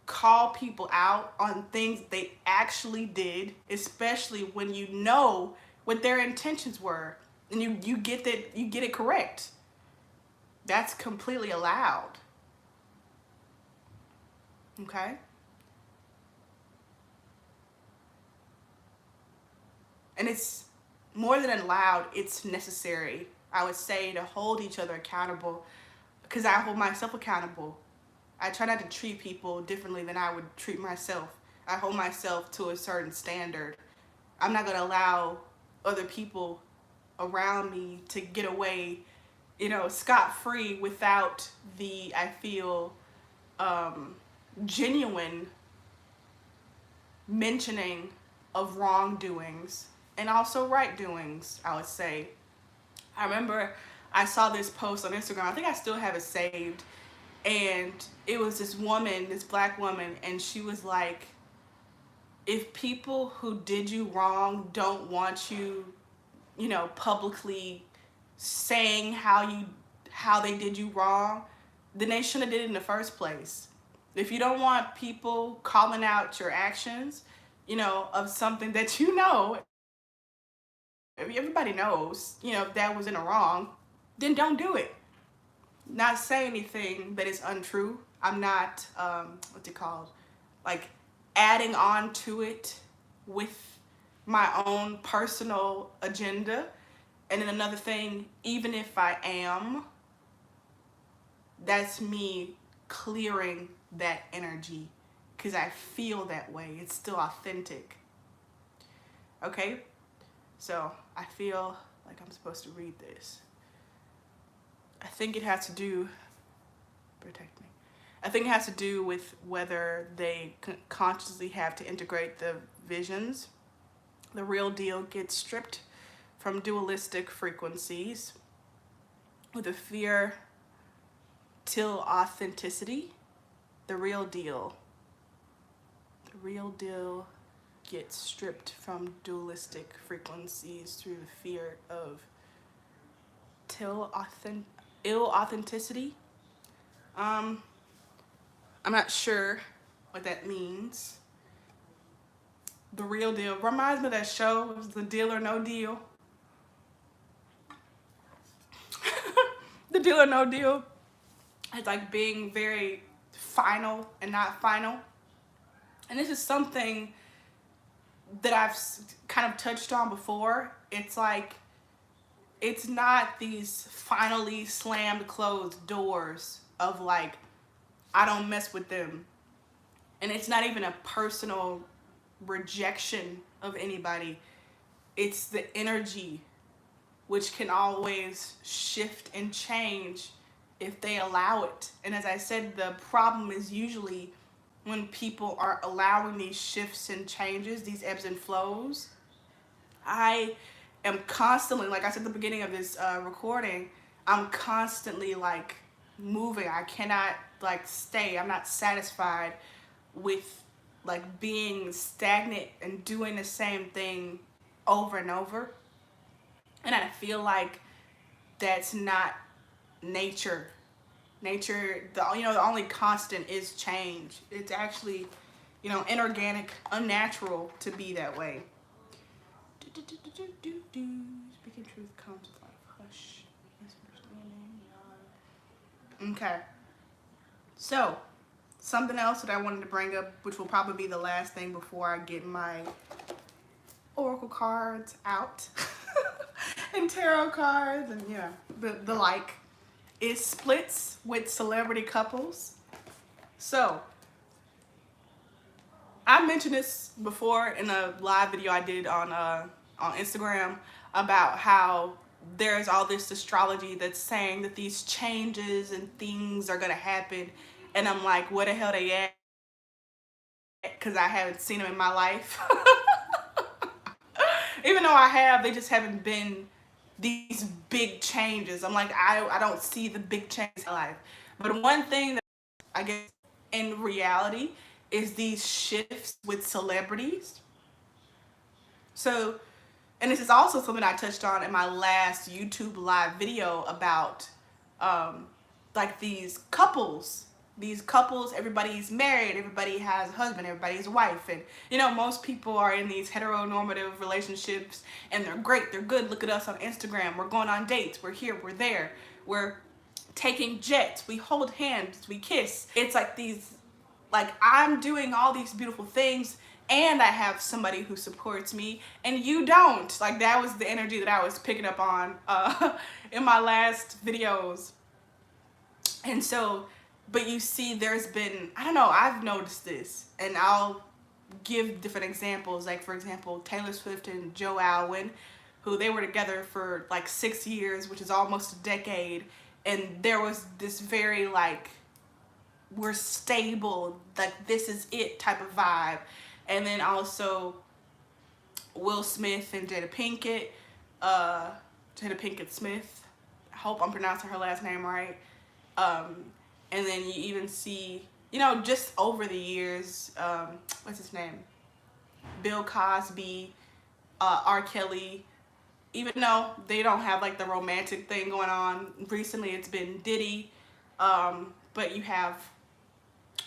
Speaker 1: call people out on things they actually did, especially when you know what their intentions were and you get it correct. That's completely allowed. Okay? And it's more than allowed, it's necessary, I would say, to hold each other accountable, because I hold myself accountable. I try not to treat people differently than I would treat myself. I hold myself to a certain standard. I'm not going to allow other people around me to get away, scot-free without the, I feel, genuine mentioning of wrongdoings and also right doings, I would say. I remember I saw this post on Instagram. I think I still have it saved. And it was this woman, this black woman, and she was like, if people who did you wrong don't want you, publicly saying how they did you wrong, then they shouldn't have did it in the first place. If you don't want people calling out your actions, of something that everybody knows, that was in a wrong, then don't do it. Not say anything that is untrue. I'm not, what's it called? Like adding on to it with my own personal agenda. And then another thing, even if I am, that's me clearing that energy because I feel that way. It's still authentic. Okay? So I feel like I'm supposed to read this. I think it has to do, protect me. I think it has to do with whether they consciously have to integrate the visions. The real deal gets stripped from dualistic frequencies with a fear till authenticity. The real deal gets stripped from dualistic frequencies through the fear of ill authenticity. I'm not sure what that means. The real deal reminds me of that show. It was The Deal or No Deal. The Deal or No Deal. It's like being very final and not final. And this is something that I've kind of touched on before. It's like, it's not these finally slammed closed doors of like, I don't mess with them. And it's not even a personal rejection of anybody. It's the energy, which can always shift and change if they allow it. And as I said, the problem is usually when people are allowing these shifts and changes, these ebbs and flows. I am constantly, like I said at the beginning of this recording, I'm constantly like moving. I cannot like stay. I'm not satisfied with like being stagnant and doing the same thing over and over. And I feel like that's not nature. Nature, the only constant is change. It's actually, inorganic, unnatural to be that way. Speaking truth comes with a lot of hush, misunderstanding. Okay. So, something else that I wanted to bring up, which will probably be the last thing before I get my oracle cards out and tarot cards and the like, is splits with celebrity couples. So I mentioned this before in a live video I did on Instagram about how there's all this astrology that's saying that these changes and things are gonna happen, and I'm like, where the hell they at? Because I haven't seen them in my life. Even though I have, they just haven't been these big changes. I'm like, I don't see the big changes in life. But one thing that I guess in reality is these shifts with celebrities. So, and this is also something I touched on in my last YouTube live video about like these couples, everybody's married, everybody has a husband, everybody's a wife, and most people are in these heteronormative relationships and they're great, they're good. Look at us on Instagram, we're going on dates, we're here, we're there, we're taking jets, we hold hands, we kiss. It's like these, like, I'm doing all these beautiful things and I have somebody who supports me and you don't. Like, that was the energy that I was picking up on in my last videos. And so, but you see, there's been, I don't know, I've noticed this, and I'll give different examples. Like, for example, Taylor Swift and Joe Alwyn, who they were together for like 6 years, which is almost a decade. And there was this very like, we're stable, like this is it type of vibe. And then also Will Smith and Jada Pinkett Smith, I hope I'm pronouncing her last name right. And then you even see, just over the years, what's his name? Bill Cosby, R. Kelly, even though they don't have like the romantic thing going on. Recently it's been Diddy, but you have,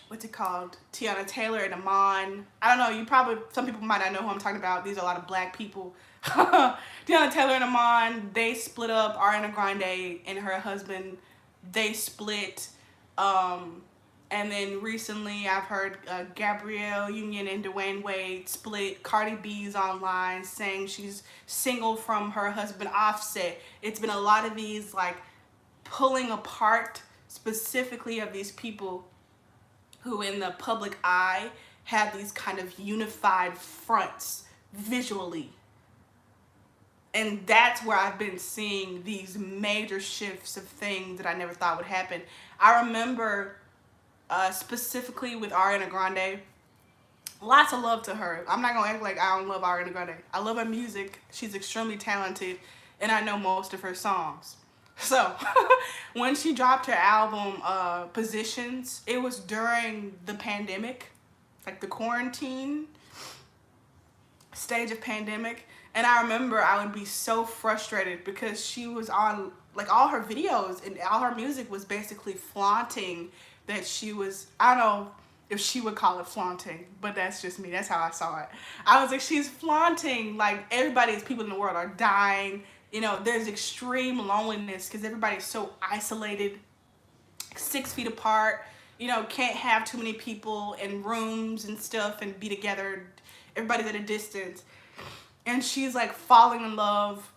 Speaker 1: what's it called? Tiana Taylor and Amon. I don't know, some people might not know who I'm talking about. These are a lot of black people. Tiana Taylor and Amon, they split up. Ariana Grande and her husband, they split. And then recently I've heard Gabrielle Union and Dwayne Wade split. Cardi B's online saying she's single from her husband Offset. It's been a lot of these like pulling apart specifically of these people who in the public eye have these kind of unified fronts visually. And that's where I've been seeing these major shifts of things that I never thought would happen. I remember specifically with Ariana Grande, lots of love to her. I'm not gonna act like I don't love Ariana Grande. I love her music. She's extremely talented, and I know most of her songs. So when she dropped her album Positions, it was during the pandemic, like the quarantine stage of pandemic. And I remember I would be so frustrated because she was on, like, all her videos and all her music was basically flaunting that she was, I don't know if she would call it flaunting, but that's just me. That's how I saw it. I was like, she's flaunting, like, everybody's people in the world are dying. You know, there's extreme loneliness because everybody's so isolated, 6 feet apart, you know, can't have too many people in rooms and stuff and be together. Everybody's at a distance. And she's like falling in love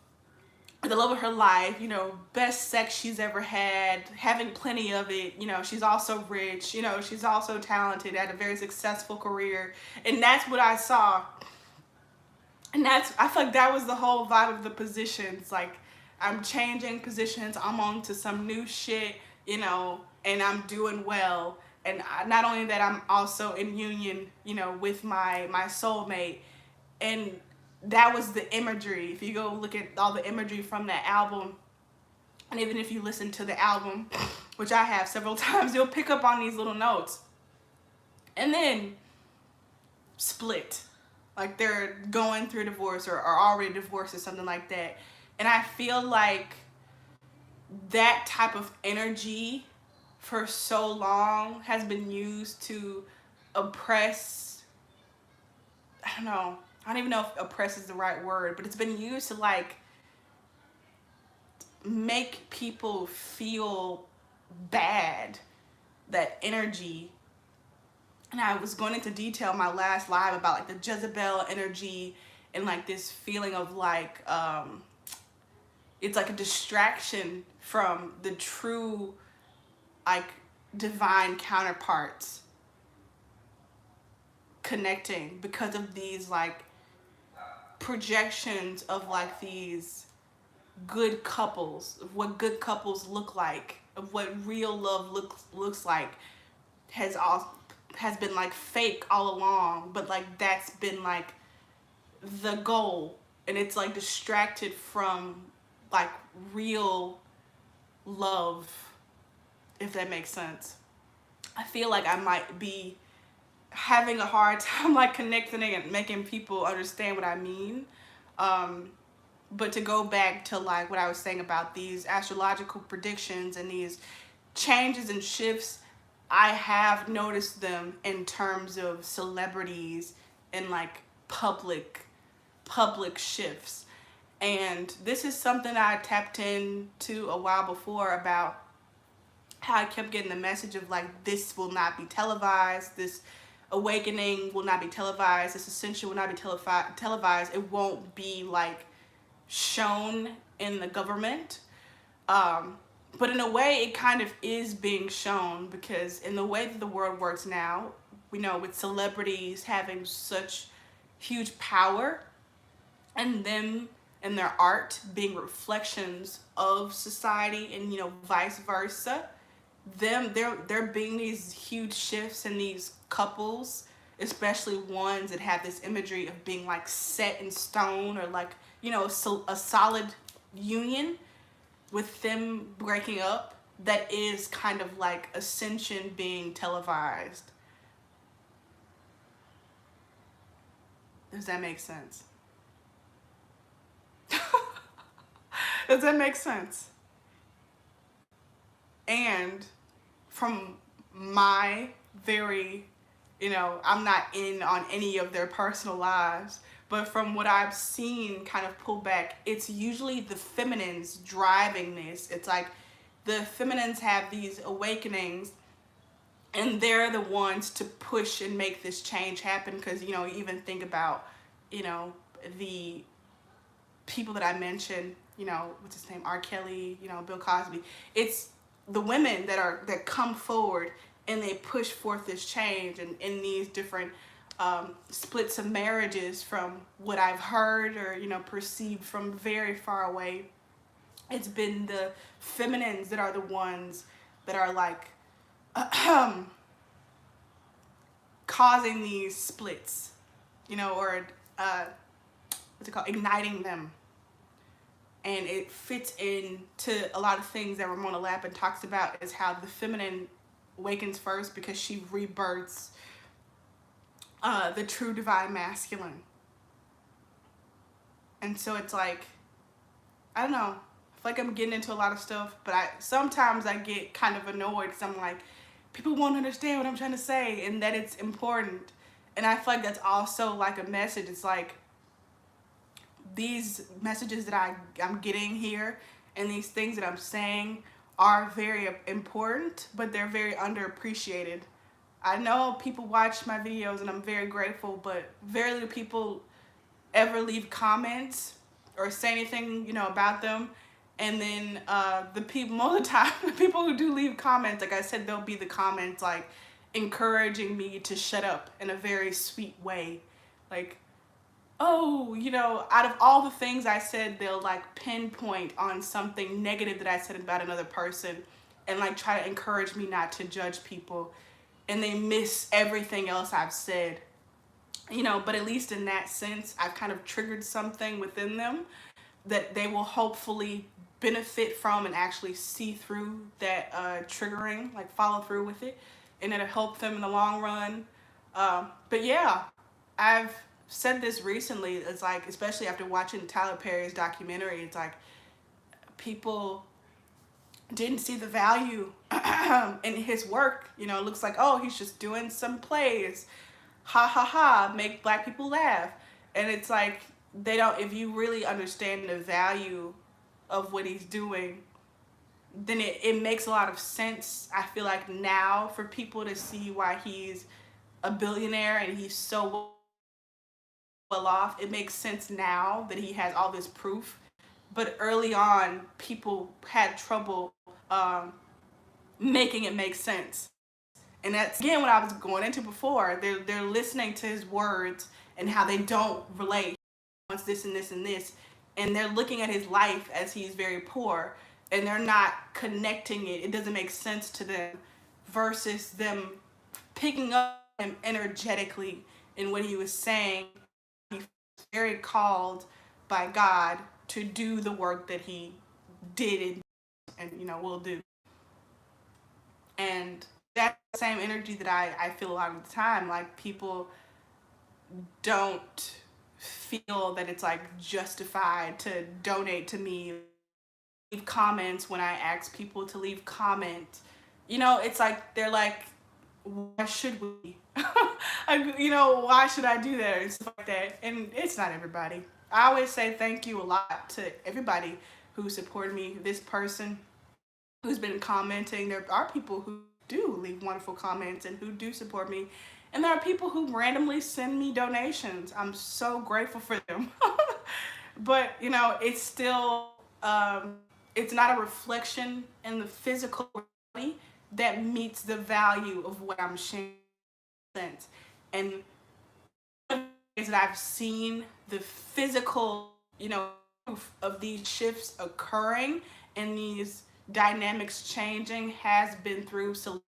Speaker 1: with the love of her life, you know, best sex she's ever had, having plenty of it, you know, she's also rich, you know, she's also talented, had a very successful career. And that's what I saw. And I feel like that was the whole vibe of the Positions. Like, I'm changing positions, I'm on to some new shit, you know, and I'm doing well. And not only that, I'm also in union, you know, with my soulmate. And that was the imagery. If you go look at all the imagery from that album, and even if you listen to the album, which I have several times, you'll pick up on these little notes. And then split. Like they're going through divorce or are already divorced or something like that. And I feel like that type of energy for so long has been used to oppress, I don't know, I don't even know if oppress is the right word, but it's been used to like make people feel bad, that energy. And I was going into detail in my last live about like the Jezebel energy and like this feeling of like, it's like a distraction from the true like divine counterparts connecting because of these like projections of like these good couples, of what good couples look like, of what real love looks like, has been like fake all along, but like that's been like the goal, and it's like distracted from like real love, if that makes sense. I feel like I might be having a hard time like connecting and making people understand what I mean. But to go back to like what I was saying about these astrological predictions and these changes and shifts, I have noticed them in terms of celebrities and like public shifts. And this is something I tapped into a while before about how I kept getting the message of like, this will not be televised, this awakening will not be televised, this ascension will not be televised, it won't be like shown in the government. But in a way it kind of is being shown, because in the way that the world works now, we know with celebrities having such huge power and them and their art being reflections of society, and you know, vice versa, there being these huge shifts in these couples, especially ones that have this imagery of being like set in stone, or like, you know, a solid union, with them breaking up, that is kind of like ascension being televised. Does that make sense? Does that make sense? And from my very, you know, I'm not in on any of their personal lives, but from what I've seen kind of pull back, it's usually the feminines driving this. It's like the feminines have these awakenings, and they're the ones to push and make this change happen. Because, you know, you even think about, you know, the people that I mentioned, you know, what's his name, R. Kelly, you know, Bill Cosby. It's the women that come forward and they push forth this change. And in these different splits of marriages, from what I've heard or, you know, perceived from very far away, it's been the feminines that are the ones that are like causing these splits, you know, or what's it called, igniting them. And it fits into a lot of things that Ramona Lappin talks about, is how the feminine awakens first because she rebirths the true divine masculine. And so it's like, I don't know, I feel like I'm getting into a lot of stuff, but sometimes I get kind of annoyed because I'm like, people won't understand what I'm trying to say, and that it's important. And I feel like that's also like a message. It's like, these messages that I'm getting here and these things that I'm saying are very important, but they're very underappreciated. I know people watch my videos and I'm very grateful, but very little people ever leave comments or say anything, you know, about them. And then the people, most of the time, the people who do leave comments, like I said, they'll be the comments like encouraging me to shut up in a very sweet way. Like, oh, you know, out of all the things I said, they'll like pinpoint on something negative that I said about another person and like try to encourage me not to judge people. And they miss everything else I've said, you know, but at least in that sense, I've kind of triggered something within them that they will hopefully benefit from and actually see through that triggering, like follow through with it, and it'll help them in the long run. But yeah, I've said this recently. It's like, especially after watching Tyler Perry's documentary, it's like people didn't see the value in his work. You know, it looks like, oh, he's just doing some plays, ha ha ha, make black people laugh. And it's like, they don't, if you really understand the value of what he's doing, then it makes a lot of sense, I feel like, now for people to see why he's a billionaire and he's so well off. It makes sense now that he has all this proof. But early on, people had trouble making it make sense. And that's, again, what I was going into before. They're listening to his words and how they don't relate. He wants this and this and this. And they're looking at his life as he's very poor. And they're not connecting it. It doesn't make sense to them. Versus them picking up him energetically in what he was saying. He's very called by God to do the work that he did and you know, will do. And that's the same energy that I feel a lot of the time. Like, people don't feel that it's like justified to donate to me, leave comments when I ask people to leave comments. You know, it's like, they're like, why should we? You know, why should I do that and stuff like that? And it's not everybody. I always say thank you a lot to everybody who supported me. This person who's been commenting, there are people who do leave wonderful comments and who do support me. And there are people who randomly send me donations. I'm so grateful for them. But, you know, it's still, it's not a reflection in the physical reality that meets the value of what I'm sharing. And is that I've seen the physical, you know, proof of these shifts occurring and these dynamics changing has been through celebrity.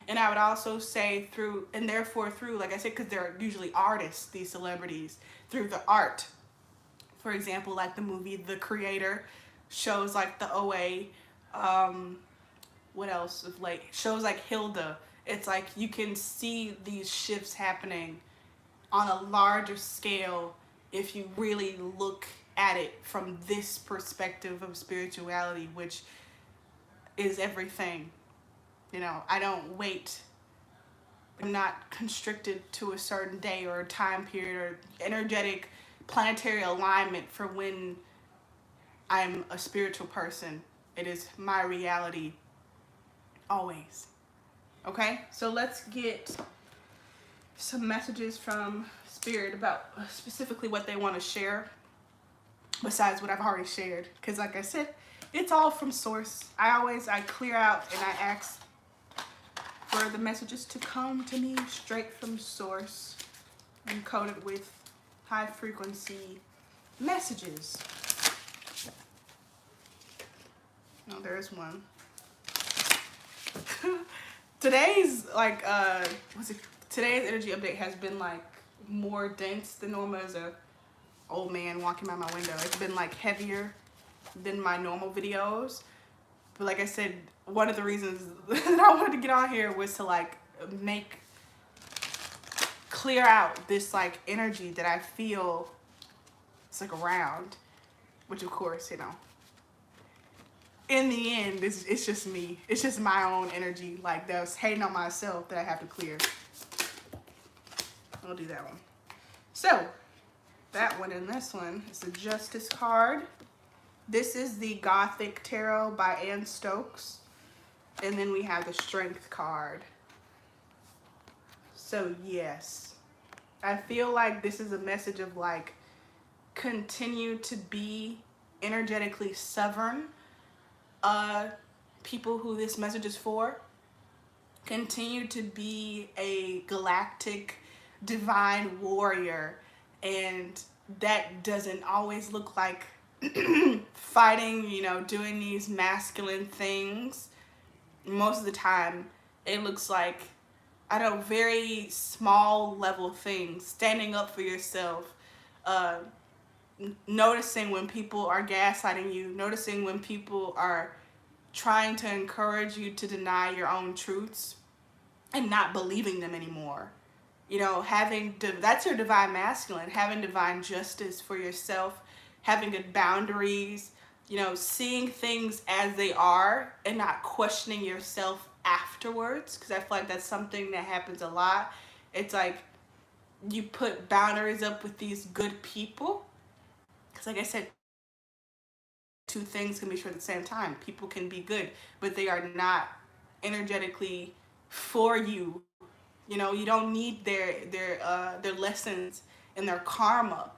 Speaker 1: And I would also say through, and therefore through, like I said, because they're usually artists, these celebrities, through the art. For example, like the movie The Creator, shows like the OA, what else of late? Shows like Hilda. It's like you can see these shifts happening on a larger scale if you really look at it from this perspective of spirituality, which is everything. You know, I don't wait. I'm not constricted to a certain day or a time period or energetic planetary alignment for when I'm a spiritual person. It is my reality always. Okay, so let's get some messages from Spirit about specifically what they want to share besides what I've already shared, because like I said, it's all from source. I clear out and I ask for the messages to come to me straight from source, encoded with high frequency messages. Oh, there's one. Today's like today's energy update has been like more dense than normal as a old man walking by my window. It's been like heavier than my normal videos. But like I said, one of the reasons that I wanted to get on here was to like clear out this like energy that I feel it's like around, which of course, you know, in the end, it's just me. It's just my own energy, like that's hating on myself that I have to clear. I'll do that one. So, that one and this one is the Justice card. This is the Gothic Tarot by Anne Stokes. And then we have the Strength card. So, yes. I feel like this is a message of like, continue to be energetically stubborn. People who this message is for, continue to be a galactic divine warrior, and that doesn't always look like fighting, you know, doing these masculine things. Most of the time it looks like, I don't know, very small level things, standing up for yourself, noticing when people are gaslighting you, noticing when people are trying to encourage you to deny your own truths and not believing them anymore. You know, that's your divine masculine, having divine justice for yourself, having good boundaries, you know, seeing things as they are and not questioning yourself afterwards, because I feel like that's something that happens a lot. It's like you put boundaries up with these good people. Because like I said, two things can be true at the same time. People can be good, but they are not energetically for you. You know, you don't need their lessons and their karma.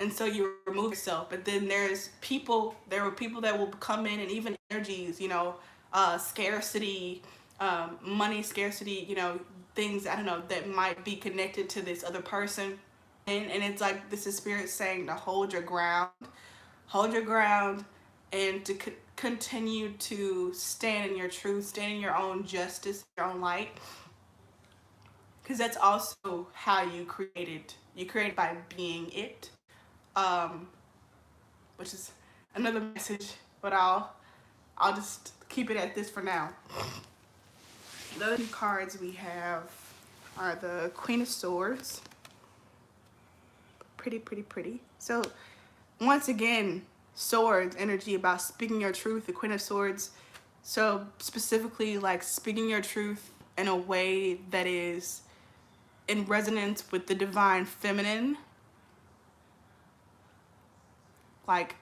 Speaker 1: And so you remove yourself. But then there were people that will come in, and even energies, you know, scarcity, money scarcity, you know, things, I don't know, that might be connected to this other person. And it's like, this is spirit saying to hold your ground, and to continue to stand in your truth, stand in your own justice, your own light. Because that's also how you created. You created by being it. Which is another message, but I'll just keep it at this for now. The other two cards we have are the Queen of Swords. Pretty. So once again, swords energy about speaking your truth. The Queen of Swords, so specifically like speaking your truth in a way that is in resonance with the divine feminine, like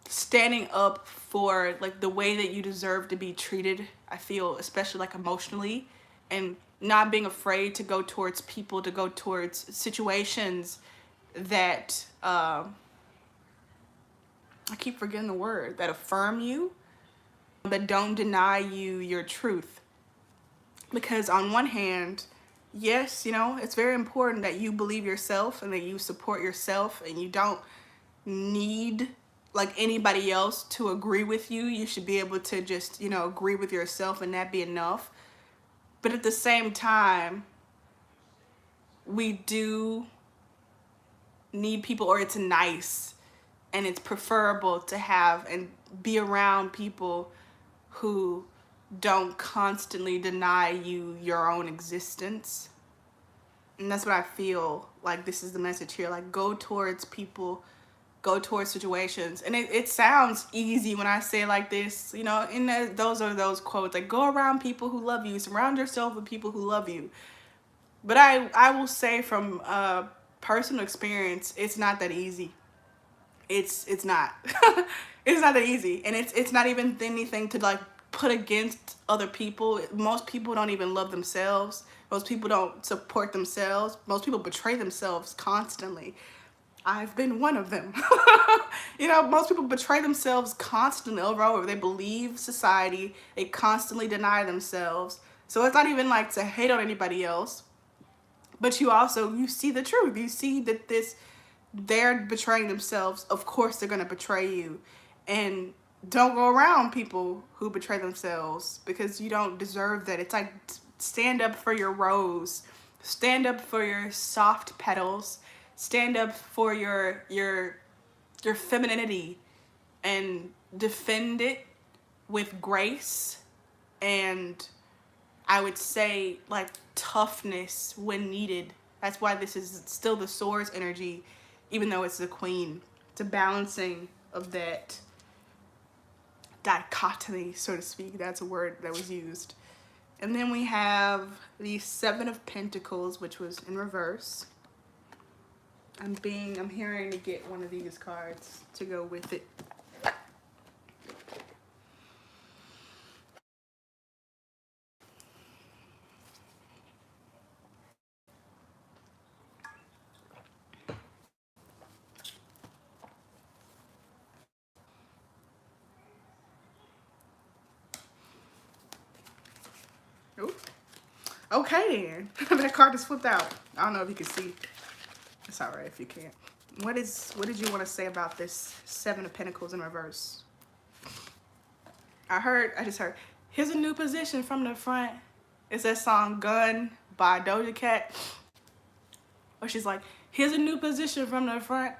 Speaker 1: standing up for like the way that you deserve to be treated. I feel, especially like emotionally, and not being afraid to go towards people, to go towards situations that I keep forgetting the word, that affirm you, that don't deny you your truth. Because on one hand, yes, you know, it's very important that you believe yourself and that you support yourself, and you don't need like anybody else to agree with you. You should be able to just, you know, agree with yourself and that be enough. But at the same time, we do need people, or it's nice and it's preferable to have and be around people who don't constantly deny you your own existence. And that's what I feel like this is the message here. Like, go towards people, go towards situations. And it sounds easy when I say it like this, you know, and those are those quotes, like, go around people who love you, surround yourself with people who love you. But I will say from personal experience, it's not that easy. It's not. It's not that easy. And it's not even anything to like put against other people. Most people don't even love themselves. Most people don't support themselves. Most people betray themselves constantly. I've been one of them. You know, most people betray themselves constantly over and over. They believe society, they constantly deny themselves. So it's not even like to hate on anybody else, but you see the truth. You see that they're betraying themselves. Of course they're gonna betray you. And don't go around people who betray themselves, because you don't deserve that. It's like, stand up for your rose. Stand up for your soft petals. Stand up for your femininity and defend it with grace and, I would say, like, toughness when needed. That's why this is still the swords energy, even though it's the queen. It's a balancing of that dichotomy, so to speak. That's a word that was used. And then we have the Seven of Pentacles, which was in reverse. I'm hearing to get one of these cards to go with it. Ooh. Okay then. That card just flipped out. I don't know if you can see. It's alright if you can't. What did you want to say about this Seven of Pentacles in reverse? I just heard, here's a new position from the front. It's that song Gun by Doja Cat. Where she's like, here's a new position from the front.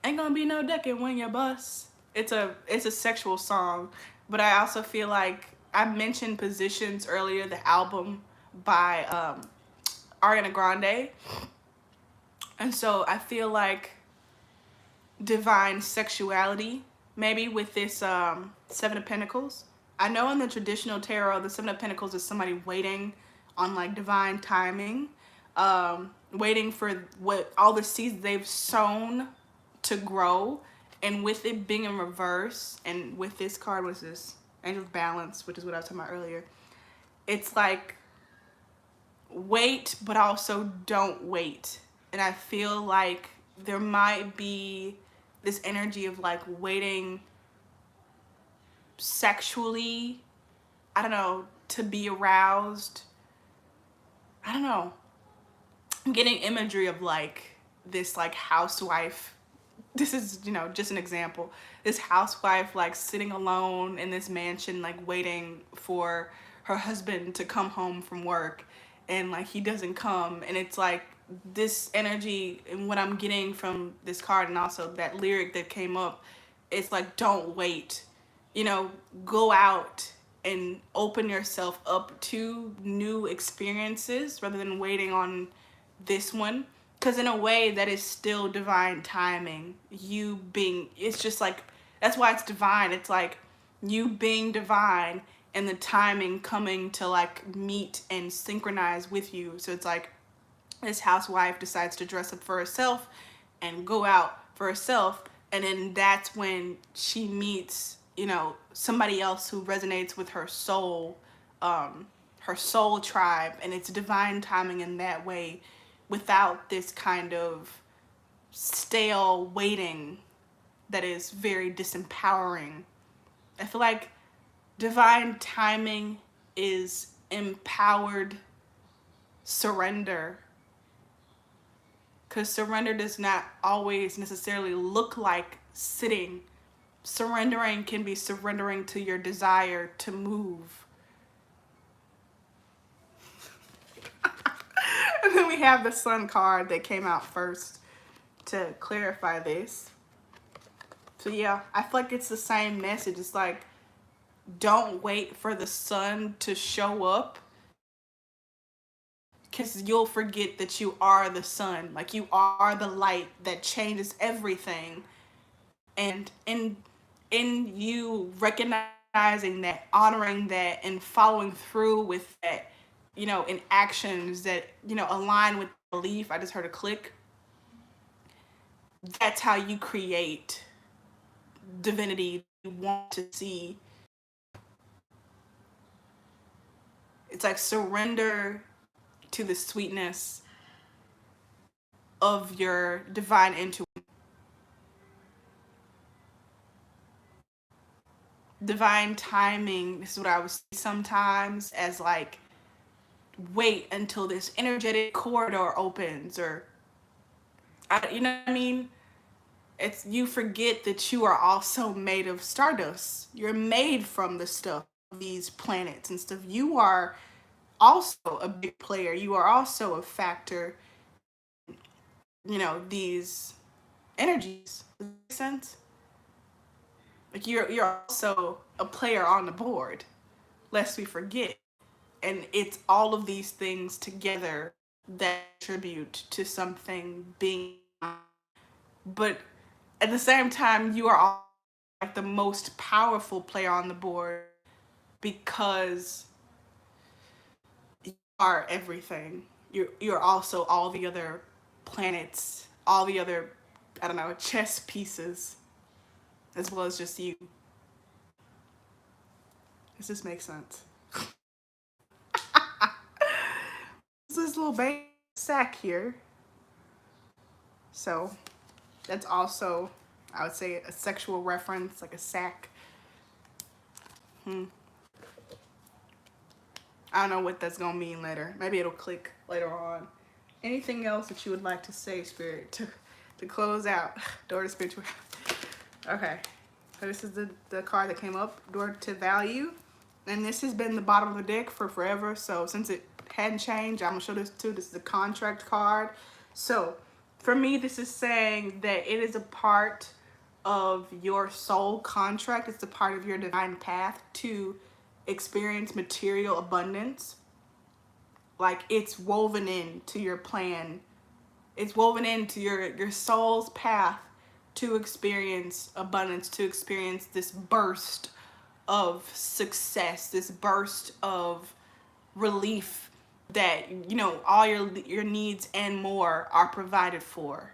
Speaker 1: Ain't gonna be no decking when you bust. It's a sexual song, but I also feel like I mentioned Positions earlier, the album by Ariana Grande. And so I feel like divine sexuality, maybe with this Seven of Pentacles. I know in the traditional tarot, the Seven of Pentacles is somebody waiting on like divine timing, waiting for what all the seeds they've sown to grow. And with it being in reverse, and with this card was this Angel of Balance, which is what I was talking about earlier. It's like, wait, but also don't wait. And I feel like there might be this energy of like waiting sexually, I don't know, to be aroused. I don't know. I'm getting imagery of like this like housewife. This is, you know, just an example. This housewife like sitting alone in this mansion, like waiting for her husband to come home from work, and like he doesn't come, and it's like this energy. And what I'm getting from this card, and also that lyric that came up, it's like, don't wait, you know, go out and open yourself up to new experiences rather than waiting on this one. Because in a way that is still divine timing. It's just like, that's why it's divine. It's like you being divine and the timing coming to like meet and synchronize with you. So it's like this housewife decides to dress up for herself and go out for herself. And then that's when she meets, you know, somebody else who resonates with her soul tribe. And it's divine timing in that way, without this kind of stale waiting that is very disempowering. I feel like divine timing is empowered surrender, because surrender does not always necessarily look like sitting. Surrendering can be surrendering to your desire to move. And then we have the Sun card that came out first to clarify this. So yeah, I feel like it's the same message. It's like, don't wait for the sun to show up, because you'll forget that you are the sun. Like, you are the light that changes everything. And in you recognizing that, honoring that, and following through with that, you know, in actions that, you know, align with belief. I just heard a click. That's how you create divinity you want to see. It's like surrender to the sweetness of your divine intuition. Divine timing, this is what I would say sometimes as like, wait until this energetic corridor opens, or you know what I mean? It's, you forget that you are also made of stardust. You're made from the stuff of these planets and stuff. You are also a big player. You are also a factor, you know, these energies. Does that make sense? Like you're also a player on the board, lest we forget. And it's all of these things together that contribute to something being, but at the same time you are like the most powerful player on the board, because you are everything. You're also all the other planets, all the other, I don't know, chess pieces, as well as just you. Does this make sense? This little baby sack here. So that's also, I would say, a sexual reference, like a sack. I don't know what that's gonna mean later. Maybe it'll click later on. Anything else that you would like to say, Spirit, to close out? Door to spirituality. Okay, so this is the card that came up, Door to Value. And this has been the bottom of the deck for forever. So since it hadn't changed, I'm gonna show this too. This is a contract card. So for me, this is saying that it is a part of your soul contract. It's a part of your divine path to experience material abundance. Like it's woven into your plan. It's woven into your soul's path to experience abundance, to experience this burst of success, this burst of relief, that, you know, all your needs and more are provided for.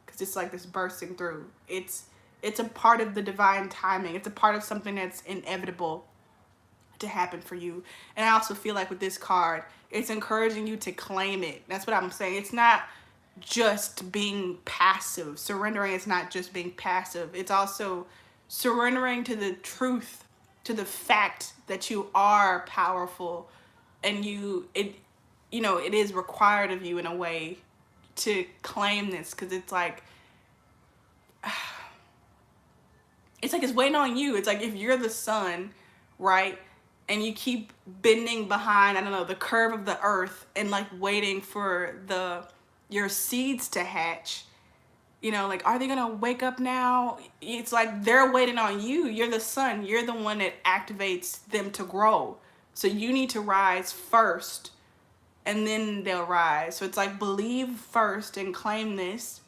Speaker 1: Because it's like this bursting through. It's a part of the divine timing. It's a part of something that's inevitable to happen for you. And I also feel like with this card, it's encouraging you to claim it. That's what I'm saying. It's not just being passive. Surrendering is not just being passive. It's also surrendering to the truth, to the fact that you are powerful, and it is required of you in a way to claim this, because it's like it's waiting on you. It's like if you're the sun, right? And you keep bending behind, I don't know, the curve of the earth, and like waiting for your seeds to hatch. You know, like, are they gonna wake up now? It's like they're waiting on you. You're the sun. You're the one that activates them to grow. So you need to rise first, and then they'll rise. So it's like, believe first and claim this,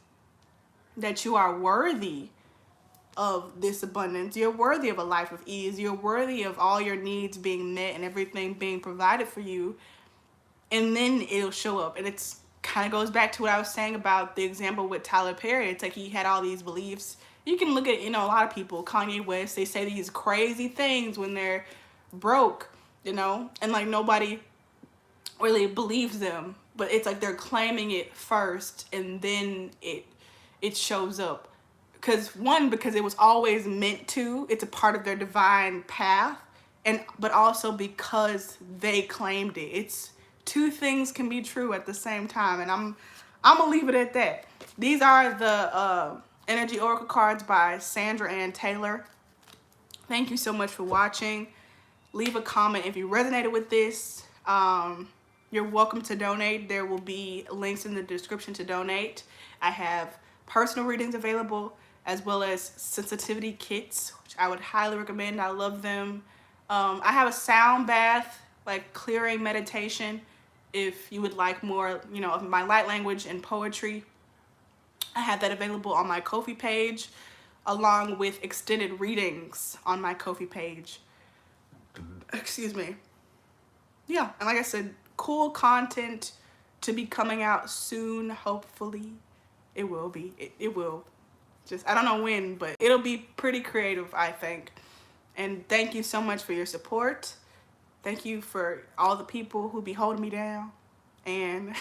Speaker 1: that you are worthy of this abundance. You're worthy of a life of ease. You're worthy of all your needs being met and everything being provided for you. And then it'll show up. And it's kind of goes back to what I was saying about the example with Tyler Perry. It's like he had all these beliefs. You can look at, you know, a lot of people, Kanye West, they say these crazy things when they're broke, you know, and like nobody really believes them. But it's like they're claiming it first, and then it shows up. Because it was always meant to. It's a part of their divine path, but also because they claimed it. It's two things can be true at the same time, and I'm gonna leave it at that. These are the Energy Oracle cards by Sandra Ann Taylor. Thank you so much for watching. Leave a comment if you resonated with this. You're welcome to donate. There will be links in the description to donate. I have personal readings available, as well as sensitivity kits, which I would highly recommend. I love them. I have a sound bath, like clearing meditation, if you would like more, you know, of my light language and poetry. I have that available on my Ko-fi page, along with extended readings on my Ko-fi page. Excuse me. Yeah, and like I said, cool content to be coming out soon, hopefully. It will be. It will. Just, I don't know when, but it'll be pretty creative, I think. And thank you so much for your support. Thank you for all the people who be holding me down. And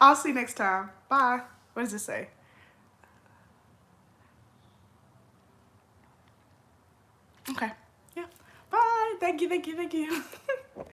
Speaker 1: I'll see you next time. Bye. What does it say? Okay. Yeah. Bye. Thank you.